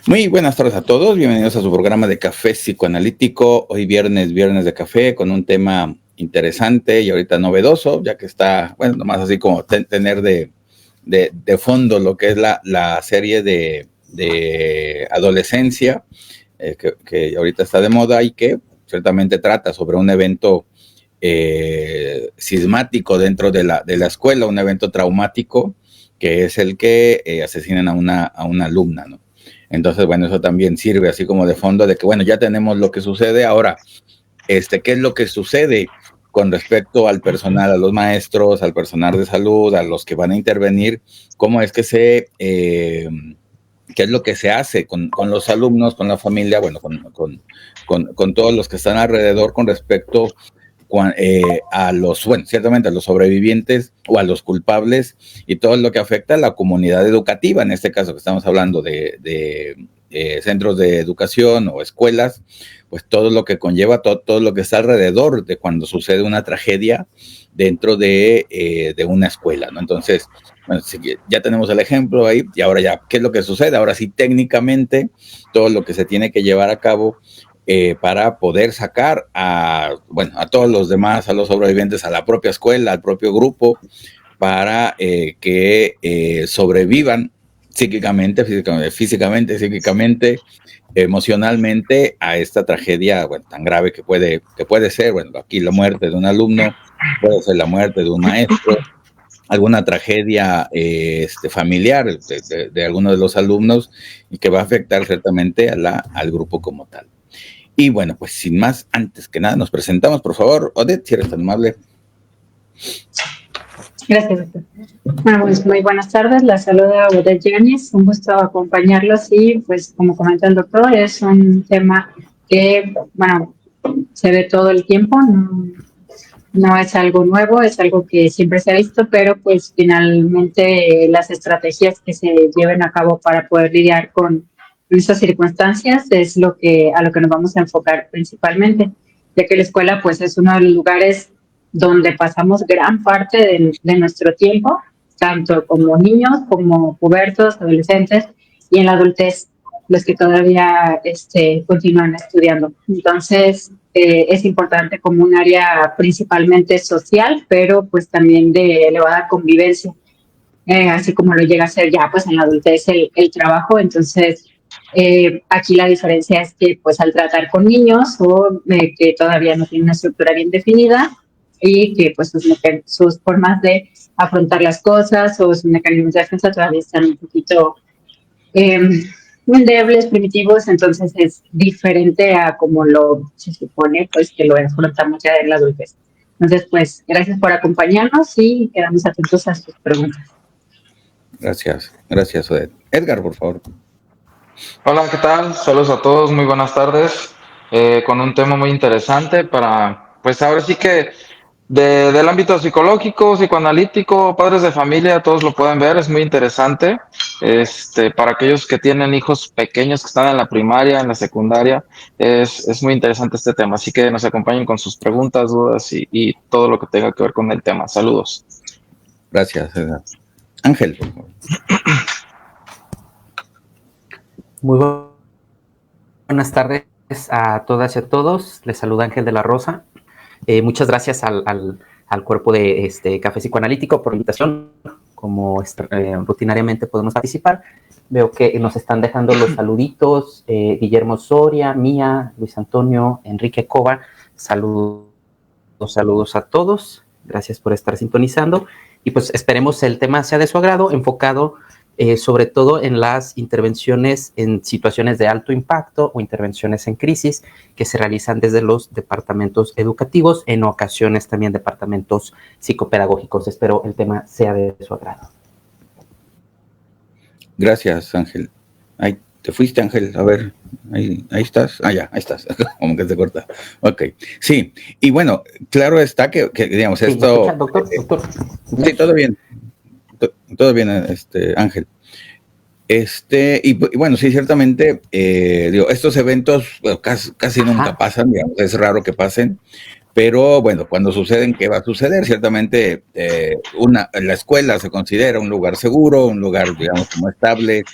Muy buenas tardes a todos, bienvenidos a su programa de Café Psicoanalítico. Hoy viernes de café, con un tema interesante y ahorita novedoso, ya que está, bueno, nomás así como tener de fondo lo que es la serie de adolescencia, que ahorita está de moda y que ciertamente trata sobre un evento sismático dentro de la escuela, un evento traumático, que es el que asesinan a una alumna, ¿no? Entonces, bueno, eso también sirve así como de fondo de que, bueno, ya tenemos lo que sucede. Ahora, ¿qué es lo que sucede con respecto al personal, a los maestros, al personal de salud, a los que van a intervenir? ¿Cómo es que qué es lo que se hace con los alumnos, con la familia, bueno, con todos los que están alrededor con respecto a los, bueno, ciertamente a los sobrevivientes o a los culpables y todo lo que afecta a la comunidad educativa, en este caso que estamos hablando de centros de educación o escuelas, pues todo lo que conlleva, todo lo que está alrededor de cuando sucede una tragedia dentro de una escuela, ¿no? Entonces, bueno, sí, ya tenemos el ejemplo ahí y ahora ya, ¿qué es lo que sucede? Ahora sí, técnicamente, todo lo que se tiene que llevar a cabo para poder sacar a todos los demás, a los sobrevivientes, a la propia escuela, al propio grupo, para que sobrevivan psíquicamente, físicamente, psíquicamente, emocionalmente a esta tragedia, bueno, tan grave que puede ser, bueno, aquí la muerte de un alumno, puede ser la muerte de un maestro, alguna tragedia familiar de alguno de los alumnos y que va a afectar ciertamente al grupo como tal. Y bueno, pues sin más, antes que nada, nos presentamos, por favor. Odette, si eres tan amable. Gracias, doctor. Bueno, pues muy buenas tardes. La saluda Odette Yáñez. Un gusto acompañarlos y, pues, como comenta el doctor, es un tema que, bueno, se ve todo el tiempo. No es algo nuevo, es algo que siempre se ha visto, pero pues finalmente las estrategias que se lleven a cabo para poder lidiar con esas circunstancias es a lo que nos vamos a enfocar principalmente, ya que la escuela pues es uno de los lugares donde pasamos gran parte de nuestro tiempo, tanto como niños, como pubertos, adolescentes y en la adultez, los que todavía continúan estudiando. Entonces, es importante como un área principalmente social, pero pues también de elevada convivencia, así como lo llega a ser ya pues en la adultez el trabajo. Entonces, aquí la diferencia es que pues al tratar con niños o que todavía no tienen una estructura bien definida y que pues sus formas de afrontar las cosas o sus mecanismos de defensa todavía están un poquito endebles, primitivos, entonces es diferente a como se supone pues que lo afrontamos ya en la adultez. Entonces, pues, gracias por acompañarnos y quedamos atentos a sus preguntas. Gracias, Odette. Edgar, por favor. Hola, ¿qué tal? Saludos a todos, muy buenas tardes. Con un tema muy interesante pues ahora sí que del ámbito psicológico, psicoanalítico, padres de familia, todos lo pueden ver, es muy interesante. Para aquellos que tienen hijos pequeños que están en la primaria, en la secundaria, es muy interesante este tema. Así que nos acompañen con sus preguntas, dudas y todo lo que tenga que ver con el tema. Saludos. Gracias, Edgar. Ángel, por favor. Muy buenas tardes a todas y a todos. Les saluda Ángel de la Rosa. Muchas gracias al cuerpo de Café Psicoanalítico por la invitación. Como rutinariamente podemos participar. Veo que nos están dejando los saluditos. Guillermo Soria, Mía, Luis Antonio, Enrique Cova. Saludos a todos. Gracias por estar sintonizando. Y pues esperemos el tema sea de su agrado, enfocado sobre todo en las intervenciones en situaciones de alto impacto o intervenciones en crisis que se realizan desde los departamentos educativos, en ocasiones también departamentos psicopedagógicos. Espero el tema sea de su agrado. Gracias, Ángel. Ahí te fuiste, Ángel. A ver, ahí estás. Ya, ahí estás. Como que te corta. Ok. Sí, y bueno, claro está que digamos, sí, esto... Doctor. Sí, todo bien. Todo bien, Ángel. Y bueno, sí, ciertamente, estos eventos bueno, casi nunca pasan, digamos, es raro que pasen, Pero bueno, cuando suceden, ¿qué va a suceder? Ciertamente la escuela se considera un lugar seguro, un lugar, digamos, como estable,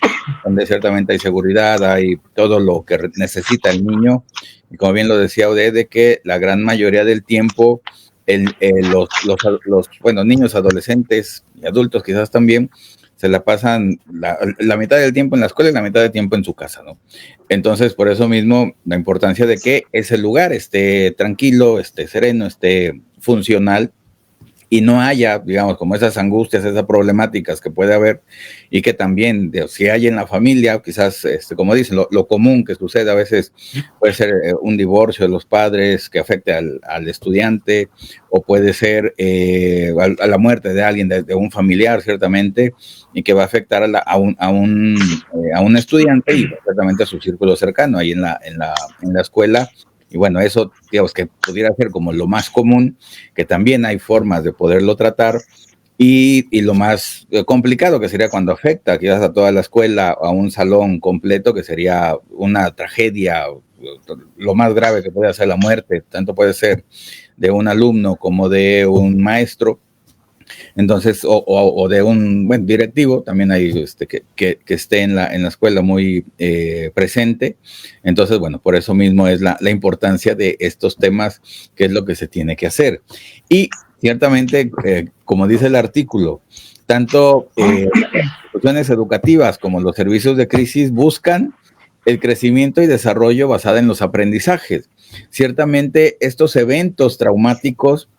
donde ciertamente hay seguridad, hay todo lo que necesita el niño. Y como bien lo decía Oded, de que la gran mayoría del tiempo los niños, adolescentes y adultos quizás también se la pasan la mitad del tiempo en la escuela y la mitad del tiempo en su casa, ¿no? Entonces, por eso mismo, la importancia de que ese lugar esté tranquilo, esté sereno, esté funcional y no haya, digamos, como esas angustias, esas problemáticas que puede haber y que también, si hay en la familia, quizás, como dicen, lo común que sucede a veces puede ser un divorcio de los padres que afecte al estudiante, o puede ser a la muerte de alguien, de un familiar, ciertamente, y que va a afectar a un estudiante y ciertamente a su círculo cercano ahí en la escuela. Y bueno, eso, digamos, que pudiera ser como lo más común, que también hay formas de poderlo tratar, y lo más complicado, que sería cuando afecta quizás a toda la escuela, a un salón completo, que sería una tragedia, lo más grave que puede ser la muerte, tanto puede ser de un alumno como de un maestro. Entonces, o de un directivo, también hay que esté en la escuela muy presente. Entonces, bueno, por eso mismo es la importancia de estos temas, que es lo que se tiene que hacer. Y ciertamente, como dice el artículo, tanto las instituciones educativas como los servicios de crisis buscan el crecimiento y desarrollo basado en los aprendizajes. Ciertamente, estos eventos traumáticos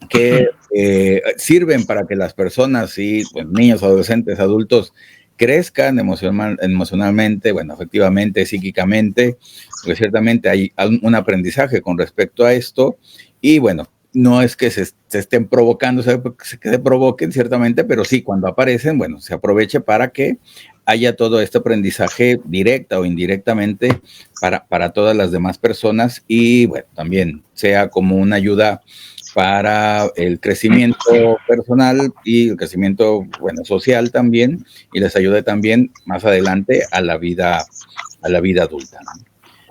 que sirven para que las personas, y pues, niños, adolescentes, adultos, crezcan emocionalmente, bueno, afectivamente, psíquicamente, porque ciertamente hay un aprendizaje con respecto a esto, y bueno, no es que se estén provocando, que se provoquen ciertamente, pero sí, cuando aparecen, bueno, se aproveche para que haya todo este aprendizaje directa o indirectamente para todas las demás personas, y bueno, también sea como una ayuda para el crecimiento personal y el crecimiento, bueno, social también, y les ayude también más adelante a la vida adulta, ¿no?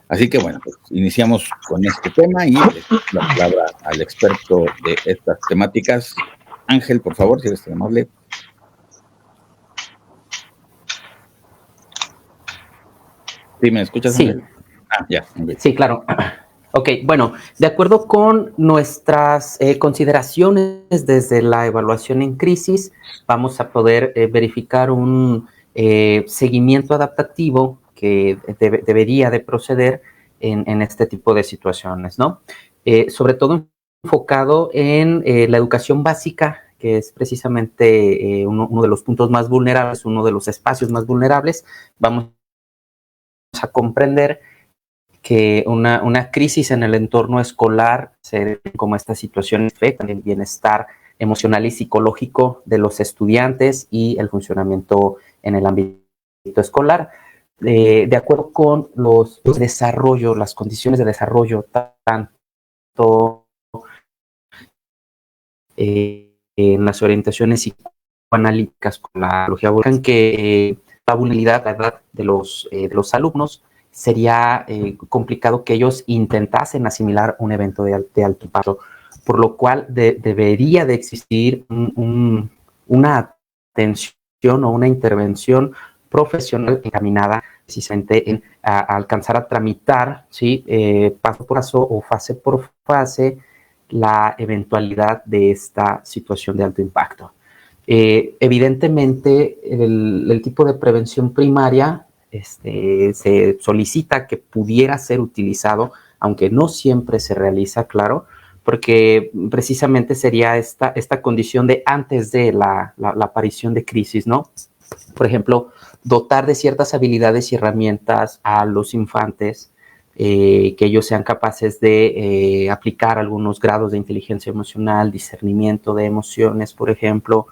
Así que bueno, pues iniciamos con este tema y la palabra al experto de estas temáticas. Ángel, por favor, si eres tan amable. ¿Sí me escuchas, Sí. Ángel? Ya. Okay. Sí, claro. Ok, bueno, de acuerdo con nuestras consideraciones desde la evaluación en crisis, vamos a poder verificar un seguimiento adaptativo que debería de proceder en este tipo de situaciones, ¿no? Sobre todo enfocado en la educación básica, que es precisamente uno de los puntos más vulnerables, uno de los espacios más vulnerables. Vamos a comprender que una crisis en el entorno escolar se ve como esta situación afecta el bienestar emocional y psicológico de los estudiantes y el funcionamiento en el ámbito escolar. De acuerdo con los desarrollos, las condiciones de desarrollo, tanto en las orientaciones psicoanalíticas con la psicología buscan que la vulnerabilidad, la edad de los alumnos, sería complicado que ellos intentasen asimilar un evento de alto impacto, por lo cual debería de existir una atención o una intervención profesional encaminada precisamente a alcanzar a tramitar, ¿sí? Paso por paso o fase por fase la eventualidad de esta situación de alto impacto. Evidentemente, el tipo de prevención primaria se solicita que pudiera ser utilizado, aunque no siempre se realiza, claro, porque precisamente sería esta condición de antes de la aparición de crisis, ¿no? Por ejemplo, dotar de ciertas habilidades y herramientas a los infantes, que ellos sean capaces de aplicar algunos grados de inteligencia emocional, discernimiento de emociones, por ejemplo,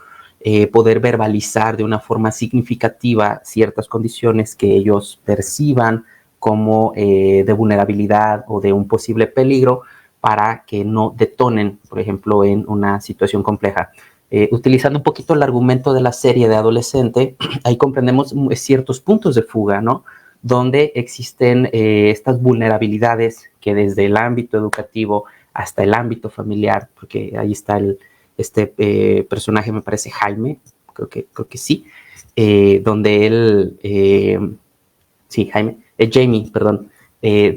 poder verbalizar de una forma significativa ciertas condiciones que ellos perciban como de vulnerabilidad o de un posible peligro para que no detonen, por ejemplo, en una situación compleja. Utilizando un poquito el argumento de la serie de adolescente, ahí comprendemos ciertos puntos de fuga, ¿no? Donde existen estas vulnerabilidades que desde el ámbito educativo hasta el ámbito familiar, porque ahí está este personaje, me parece Jaime, creo que sí, donde él, sí, Jamie, perdón,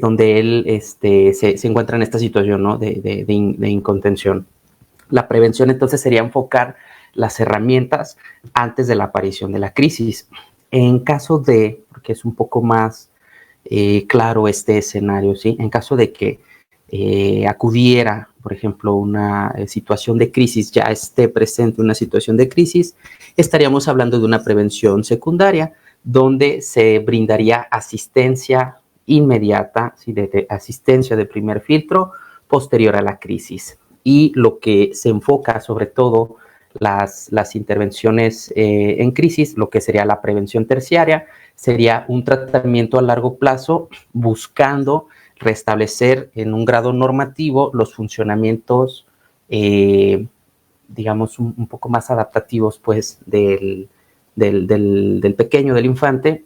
donde él se encuentra en esta situación, ¿no? de incontención. La prevención entonces sería enfocar las herramientas antes de la aparición de la crisis. En caso de, porque es un poco más claro este escenario, ¿sí? En caso de que acudiera, por ejemplo, una situación de crisis, ya esté presente una situación de crisis, estaríamos hablando de una prevención secundaria, donde se brindaría asistencia inmediata, ¿sí? de asistencia de primer filtro posterior a la crisis. Y lo que se enfoca sobre todo las intervenciones en crisis, lo que sería la prevención terciaria, sería un tratamiento a largo plazo buscando restablecer en un grado normativo los funcionamientos, digamos, un poco más adaptativos, pues, del pequeño, del infante,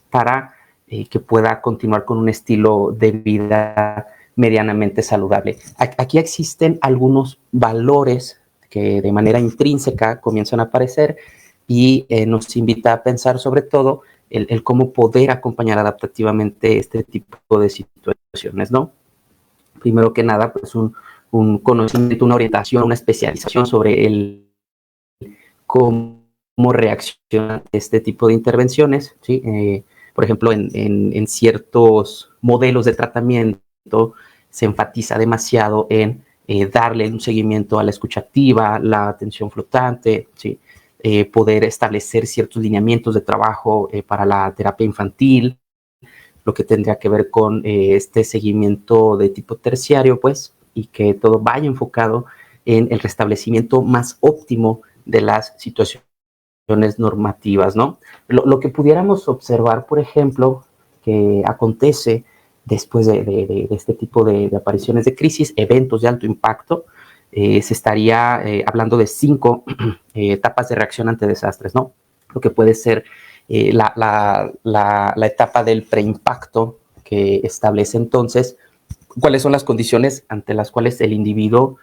para que pueda continuar con un estilo de vida medianamente saludable. Aquí existen algunos valores que de manera intrínseca comienzan a aparecer y nos invita a pensar sobre todo el cómo poder acompañar adaptativamente este tipo de situaciones, ¿no? Primero que nada, pues un conocimiento, una orientación, una especialización sobre el cómo reacciona este tipo de intervenciones, ¿sí? Por ejemplo, en ciertos modelos de tratamiento se enfatiza demasiado en darle un seguimiento a la escucha activa, la atención flotante, ¿sí? Poder establecer ciertos lineamientos de trabajo para la terapia infantil, lo que tendría que ver con este seguimiento de tipo terciario, pues, y que todo vaya enfocado en el restablecimiento más óptimo de las situaciones normativas, ¿no? Lo que pudiéramos observar, por ejemplo, que acontece después de este tipo de apariciones de crisis, eventos de alto impacto, se estaría hablando de 5 etapas de reacción ante desastres, ¿no? Lo que puede ser la etapa del preimpacto, que establece entonces cuáles son las condiciones ante las cuales el individuo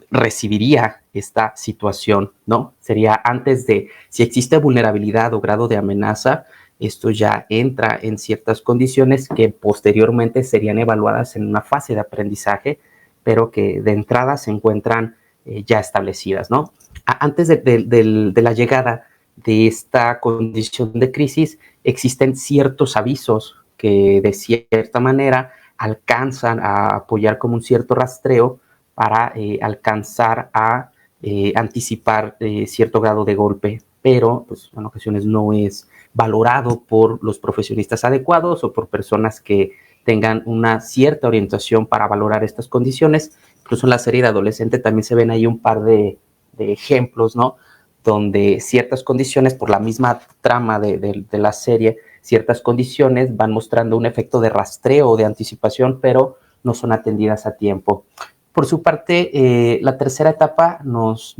recibiría esta situación, ¿no? Sería antes de, si existe vulnerabilidad o grado de amenaza, esto ya entra en ciertas condiciones que posteriormente serían evaluadas en una fase de aprendizaje, pero que de entrada se encuentran ya establecidas, ¿no? Antes de la llegada de esta condición de crisis, existen ciertos avisos que de cierta manera alcanzan a apoyar como un cierto rastreo para alcanzar a anticipar cierto grado de golpe, pero pues, en ocasiones no es valorado por los profesionistas adecuados o por personas que tengan una cierta orientación para valorar estas condiciones. Incluso en la serie de adolescente también se ven ahí un par de ejemplos, ¿no? Donde ciertas condiciones, por la misma trama de la serie, ciertas condiciones van mostrando un efecto de rastreo o de anticipación, pero no son atendidas a tiempo. Por su parte, la tercera etapa nos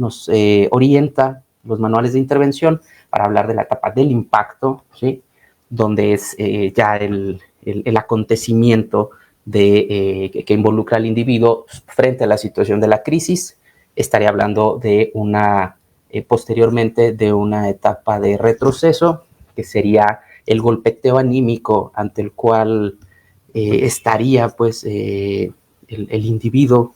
orienta los manuales de intervención para hablar de la etapa del impacto, ¿sí? Donde es ya el acontecimiento que involucra al individuo frente a la situación de la crisis. Estaría hablando de posteriormente de una etapa de retroceso, que sería el golpeteo anímico ante el cual estaría pues el individuo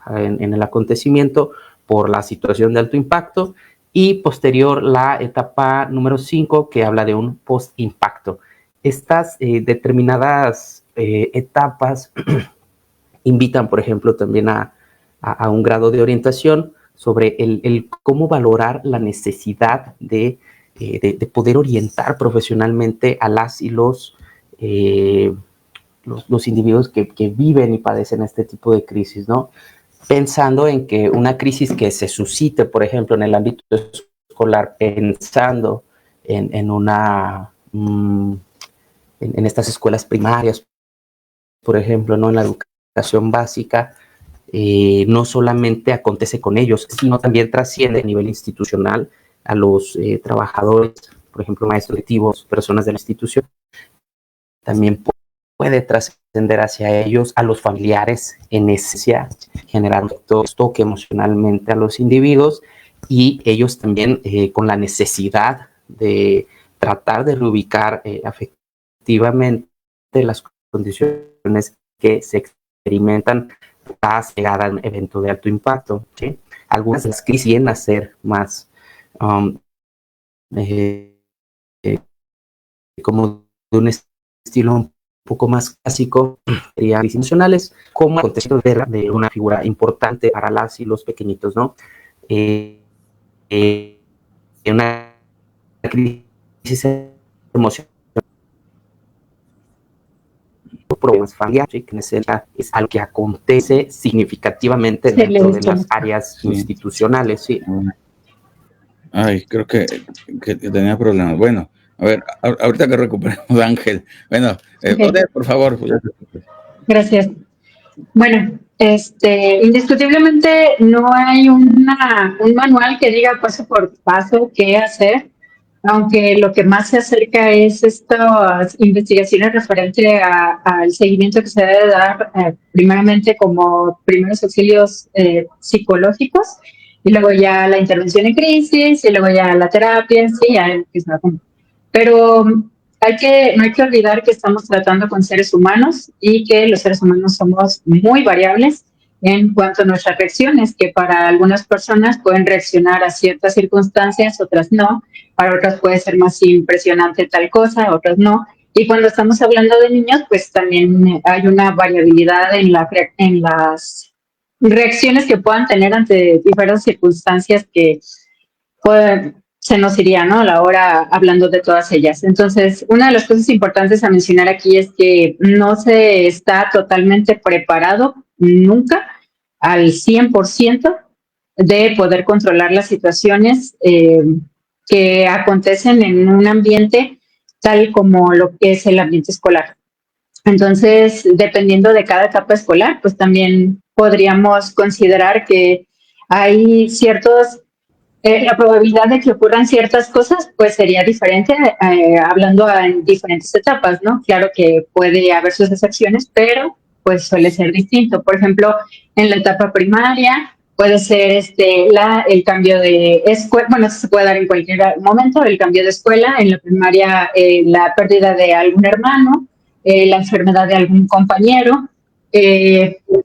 en el acontecimiento por la situación de alto impacto, y posterior la etapa número 5, que habla de un post-impacto. Estas determinadas etapas invitan, por ejemplo, también a un grado de orientación sobre el cómo valorar la necesidad de poder orientar profesionalmente a las y los individuos que viven y padecen este tipo de crisis, ¿no? Pensando en que una crisis que se suscite, por ejemplo, en el ámbito escolar, pensando en estas escuelas primarias, por ejemplo, ¿no? En la educación básica, no solamente acontece con ellos, sino también trasciende a nivel institucional a los trabajadores, por ejemplo, maestros directivos, personas de la institución. También puede trascender hacia ellos, a los familiares en esencia, generar un efecto toque emocionalmente a los individuos y ellos también con la necesidad de tratar de reubicar afectivamente las condiciones que se experimentan tras llegar a un evento de alto impacto, ¿sí? Algunas de las crisis quieren hacer más como de un estilo un poco más clásico, serían crisis emocionales, como el contexto de una figura importante para las y los pequeñitos, ¿no? Una crisis emocional, problemas familiares, que es algo que acontece significativamente dentro de las áreas institucionales, sí. Ay, creo que tenía problemas. Bueno, a ver, ahorita que recuperemos a Ángel. Bueno, Odette, por favor. Gracias. Bueno, indiscutiblemente no hay un manual que diga paso por paso qué hacer, aunque lo que más se acerca es estas investigaciones referente al seguimiento que se debe dar primeramente como primeros auxilios psicológicos y luego ya la intervención en crisis y luego ya la terapia, sí, ya empieza como. Pero no hay que olvidar que estamos tratando con seres humanos y que los seres humanos somos muy variables en cuanto a nuestras reacciones, que para algunas personas pueden reaccionar a ciertas circunstancias, otras no, para otras puede ser más impresionante tal cosa, otras no. Y cuando estamos hablando de niños, pues también hay una variabilidad en las reacciones que puedan tener ante diferentes circunstancias que se nos iría, ¿no? A la hora hablando de todas ellas. Entonces, una de las cosas importantes a mencionar aquí es que no se está totalmente preparado nunca al 100% de poder controlar las situaciones que acontecen en un ambiente tal como lo que es el ambiente escolar. Entonces, dependiendo de cada etapa escolar, pues también podríamos considerar que hay la probabilidad de que ocurran ciertas cosas, pues sería diferente hablando en diferentes etapas, ¿no? Claro que puede haber sus excepciones, pero pues suele ser distinto. Por ejemplo, en la etapa primaria puede ser el cambio de escuela, bueno, se puede dar en cualquier momento, el cambio de escuela, en la primaria la pérdida de algún hermano, la enfermedad de algún compañero,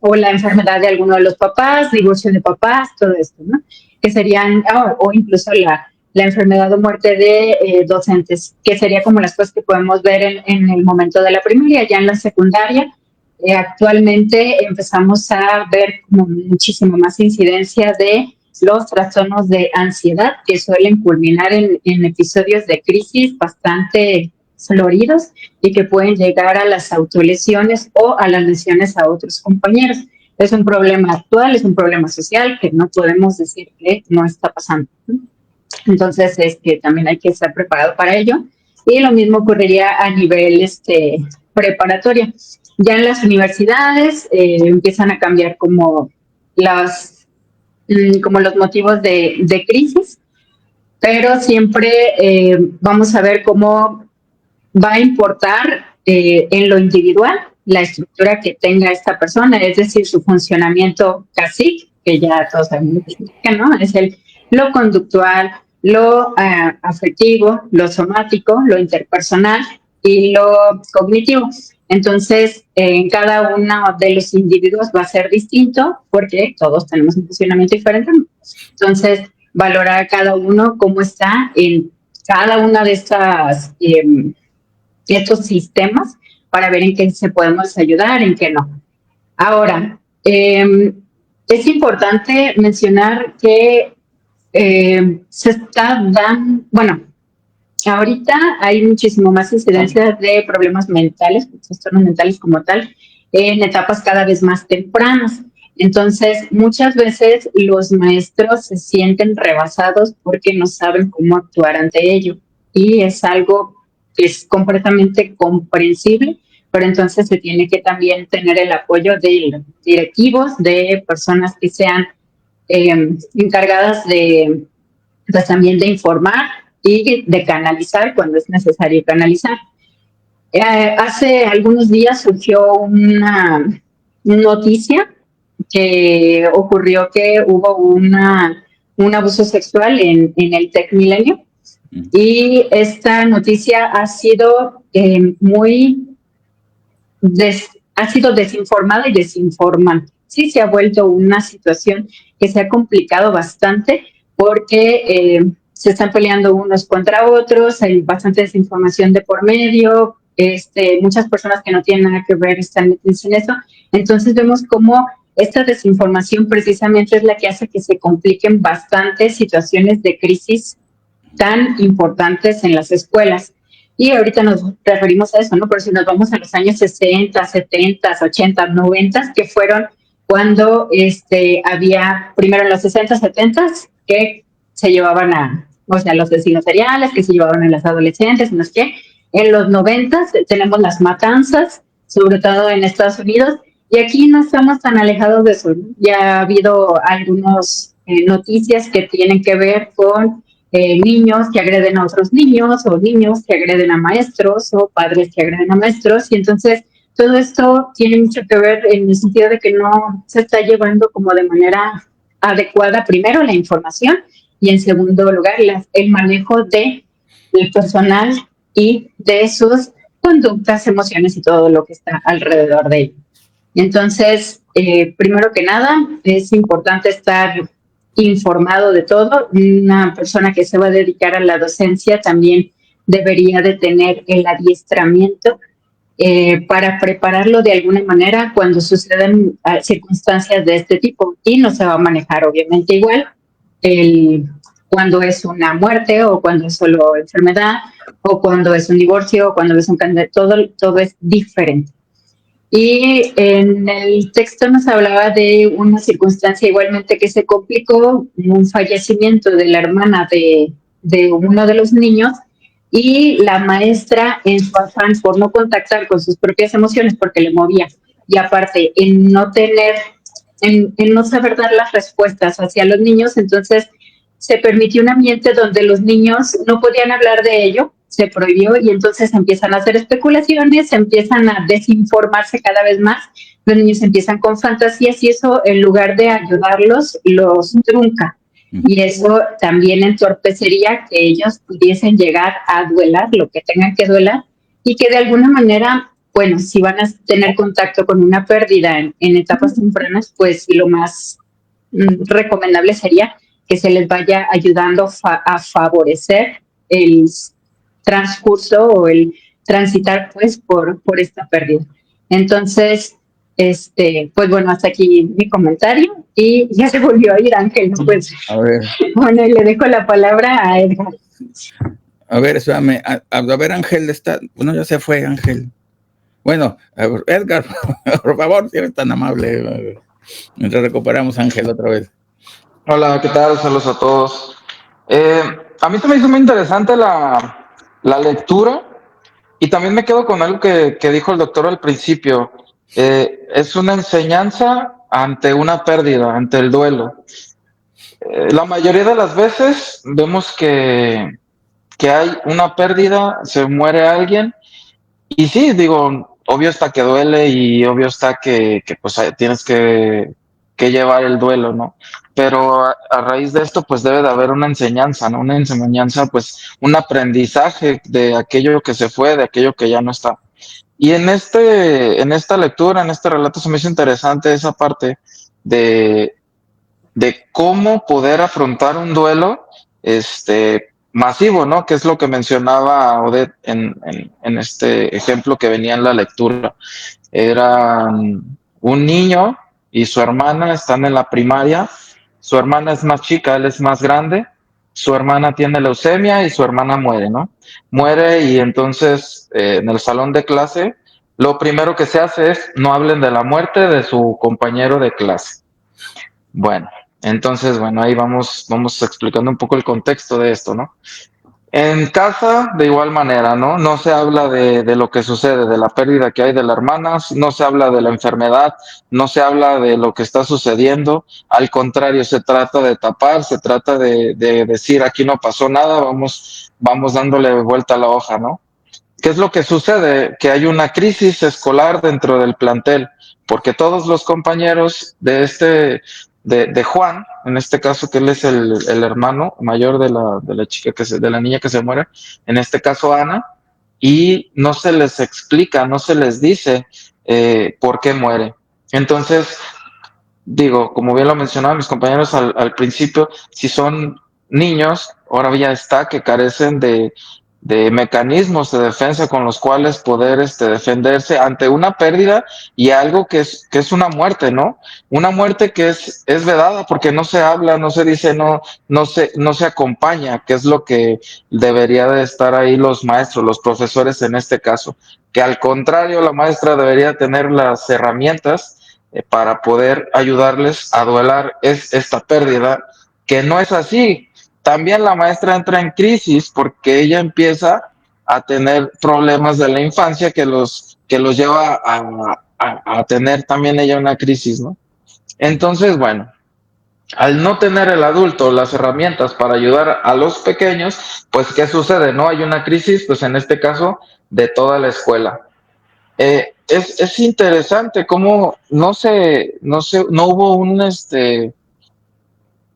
o la enfermedad de alguno de los papás, divorcio de papás, todo esto, ¿no? Que serían, o incluso la enfermedad o muerte de docentes, que sería como las cosas que podemos ver en el momento de la primaria. Ya en la secundaria, actualmente empezamos a ver como muchísimo más incidencia de los trastornos de ansiedad, que suelen culminar en episodios de crisis bastante floridos y que pueden llegar a las autolesiones o a las lesiones a otros compañeros. Es un problema actual, es un problema social que no podemos decir que no está pasando. Entonces, también hay que estar preparado para ello. Y lo mismo ocurriría a nivel preparatorio. Ya en las universidades empiezan a cambiar como los motivos de crisis, pero siempre vamos a ver cómo va a importar en lo individual la estructura que tenga esta persona, es decir, su funcionamiento CASIC, que ya todos sabemos que significa, ¿no? Es lo conductual, lo afectivo, lo somático, lo interpersonal y lo cognitivo. Entonces, en cada uno de los individuos va a ser distinto porque todos tenemos un funcionamiento diferente. Entonces, valorar a cada uno cómo está en cada una de estos sistemas para ver en qué se podemos ayudar, en qué no. Ahora, es importante mencionar que se está dando, bueno, ahorita hay muchísimo más incidencia de problemas mentales, trastornos mentales como tal, en etapas cada vez más tempranas. Entonces, muchas veces los maestros se sienten rebasados porque no saben cómo actuar ante ello. Y es algo que es completamente comprensible, pero entonces se tiene que también tener el apoyo de directivos, de personas que sean encargadas pues también de informar y de canalizar cuando es necesario canalizar. Hace algunos días surgió una noticia que ocurrió que hubo un abuso sexual en el Tec Milenio. Y esta noticia ha sido ha sido desinformada y desinformante. Sí, se ha vuelto una situación que se ha complicado bastante porque se están peleando unos contra otros, hay bastante desinformación de por medio, muchas personas que no tienen nada que ver están metidas en eso. Entonces vemos cómo esta desinformación precisamente es la que hace que se compliquen bastantes situaciones de crisis tan importantes en las escuelas. Y ahorita nos referimos a eso, ¿no? Pero si nos vamos a los años 60, 70, 80, 90, que fueron cuando había, primero en los 60, 70, que se llevaban o sea, los asesinos seriales, que se llevaban a las adolescentes, no sé qué. En los 90 tenemos las matanzas, sobre todo en Estados Unidos, y aquí no estamos tan alejados de eso, ¿no? Ya ha habido algunas noticias que tienen que ver con niños que agreden a otros niños, o niños que agreden a maestros, o padres que agreden a maestros, y entonces todo esto tiene mucho que ver en el sentido de que no se está llevando como de manera adecuada, primero, la información, y en segundo lugar, el manejo del personal y de sus conductas, emociones y todo lo que está alrededor de ello. Entonces, primero que nada, es importante estar informado de todo. Una persona que se va a dedicar a la docencia también debería de tener el adiestramiento para prepararlo de alguna manera cuando sucedan circunstancias de este tipo, y no se va a manejar obviamente igual cuando es una muerte, o cuando es solo enfermedad, o cuando es un divorcio, o cuando es un cáncer. Todo es diferente. Y en el texto nos hablaba de una circunstancia igualmente que se complicó, un fallecimiento de la hermana de uno de los niños, y la maestra, en su afán por no contactar con sus propias emociones porque le movía, y aparte en no saber dar las respuestas hacia los niños, entonces se permitió un ambiente donde los niños no podían hablar de ello, se prohibió, y entonces empiezan a hacer especulaciones, empiezan a desinformarse cada vez más, los niños empiezan con fantasías, y eso, en lugar de ayudarlos, los trunca. Y eso también entorpecería que ellos pudiesen llegar a duelar lo que tengan que duelar, y que de alguna manera, bueno, si van a tener contacto con una pérdida en etapas tempranas, pues lo más recomendable sería que se les vaya ayudando a favorecer el transcurso o el transitar pues por esta pérdida. Entonces, pues bueno, hasta aquí mi comentario, y ya se volvió a ir Ángel, ¿no? Pues, a ver. Bueno, y le dejo la palabra a Edgar. A ver, espérame, a ver, Ángel está, bueno, ya se fue Ángel. Bueno, Edgar, por favor, si eres tan amable, mientras recuperamos a Ángel otra vez. Hola, ¿qué tal? Saludos a todos. A mí se me hizo muy interesante la lectura, y también me quedo con algo que dijo el doctor al principio. Es una enseñanza ante una pérdida, ante el duelo. La mayoría de las veces vemos que hay una pérdida, se muere alguien, y sí, digo, obvio está que duele, y obvio está que pues tienes que llevar el duelo, ¿no? Pero a raíz de esto, pues debe de haber una enseñanza, ¿no? Una enseñanza, pues un aprendizaje de aquello que se fue, de aquello que ya no está. Y en esta lectura, en este relato, se me hizo interesante esa parte de cómo poder afrontar un duelo masivo, ¿no? Que es lo que mencionaba Odette en este ejemplo que venía en la lectura. Era un niño y su hermana están en la primaria. Su hermana es más chica, él es más grande. Su hermana tiene leucemia y su hermana muere, ¿no? Muere, y entonces en el salón de clase lo primero que se hace es no hablen de la muerte de su compañero de clase. Bueno, entonces, bueno, ahí vamos explicando un poco el contexto de esto, ¿no? En casa, de igual manera, ¿no? No se habla de lo que sucede, de la pérdida que hay de la hermana, no se habla de la enfermedad, no se habla de lo que está sucediendo. Al contrario, se trata de tapar, se trata de decir, aquí no pasó nada, vamos dándole vuelta a la hoja, ¿no? ¿Qué es lo que sucede? Que hay una crisis escolar dentro del plantel. porque todos los compañeros de Juan, en este caso que él es el hermano mayor de la chica de la niña que se muere, en este caso Ana, y no se les explica, no se les dice por qué muere. Entonces, digo, como bien lo mencionaban mis compañeros al principio, si son niños, ahora ya está que carecen de mecanismos de defensa con los cuales poder defenderse ante una pérdida y algo que es una muerte, ¿no? Una muerte que es vedada porque no se habla, no se dice, no se acompaña, que es lo que debería de estar ahí los maestros, los profesores en este caso, que al contrario la maestra debería tener las herramientas para poder ayudarles a duelar esta pérdida, que no es así. También la maestra entra en crisis porque ella empieza a tener problemas de la infancia que los lleva a tener también ella una crisis, ¿no? Entonces, bueno, al no tener el adulto las herramientas para ayudar a los pequeños, pues ¿qué sucede? No hay una crisis, pues en este caso, de toda la escuela. Es interesante cómo no hubo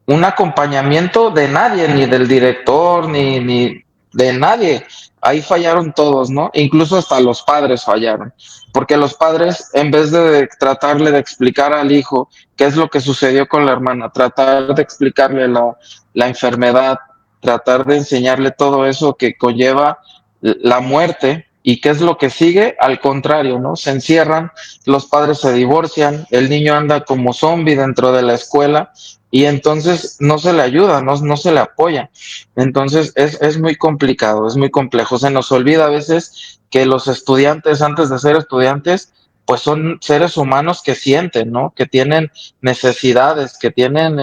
un acompañamiento de nadie, ni del director, ni de nadie. Ahí fallaron todos, ¿no? Incluso hasta los padres fallaron, porque los padres, en vez de tratarle de explicar al hijo qué es lo que sucedió con la hermana, tratar de explicarle la enfermedad, tratar de enseñarle todo eso que conlleva la muerte y qué es lo que sigue, al contrario, ¿no? Se encierran, los padres se divorcian, el niño anda como zombie dentro de la escuela y entonces no se le ayuda, no se le apoya. Entonces es muy complicado, es muy complejo. Se nos olvida a veces que los estudiantes, antes de ser estudiantes, pues son seres humanos que sienten, ¿no? Que tienen necesidades, que tienen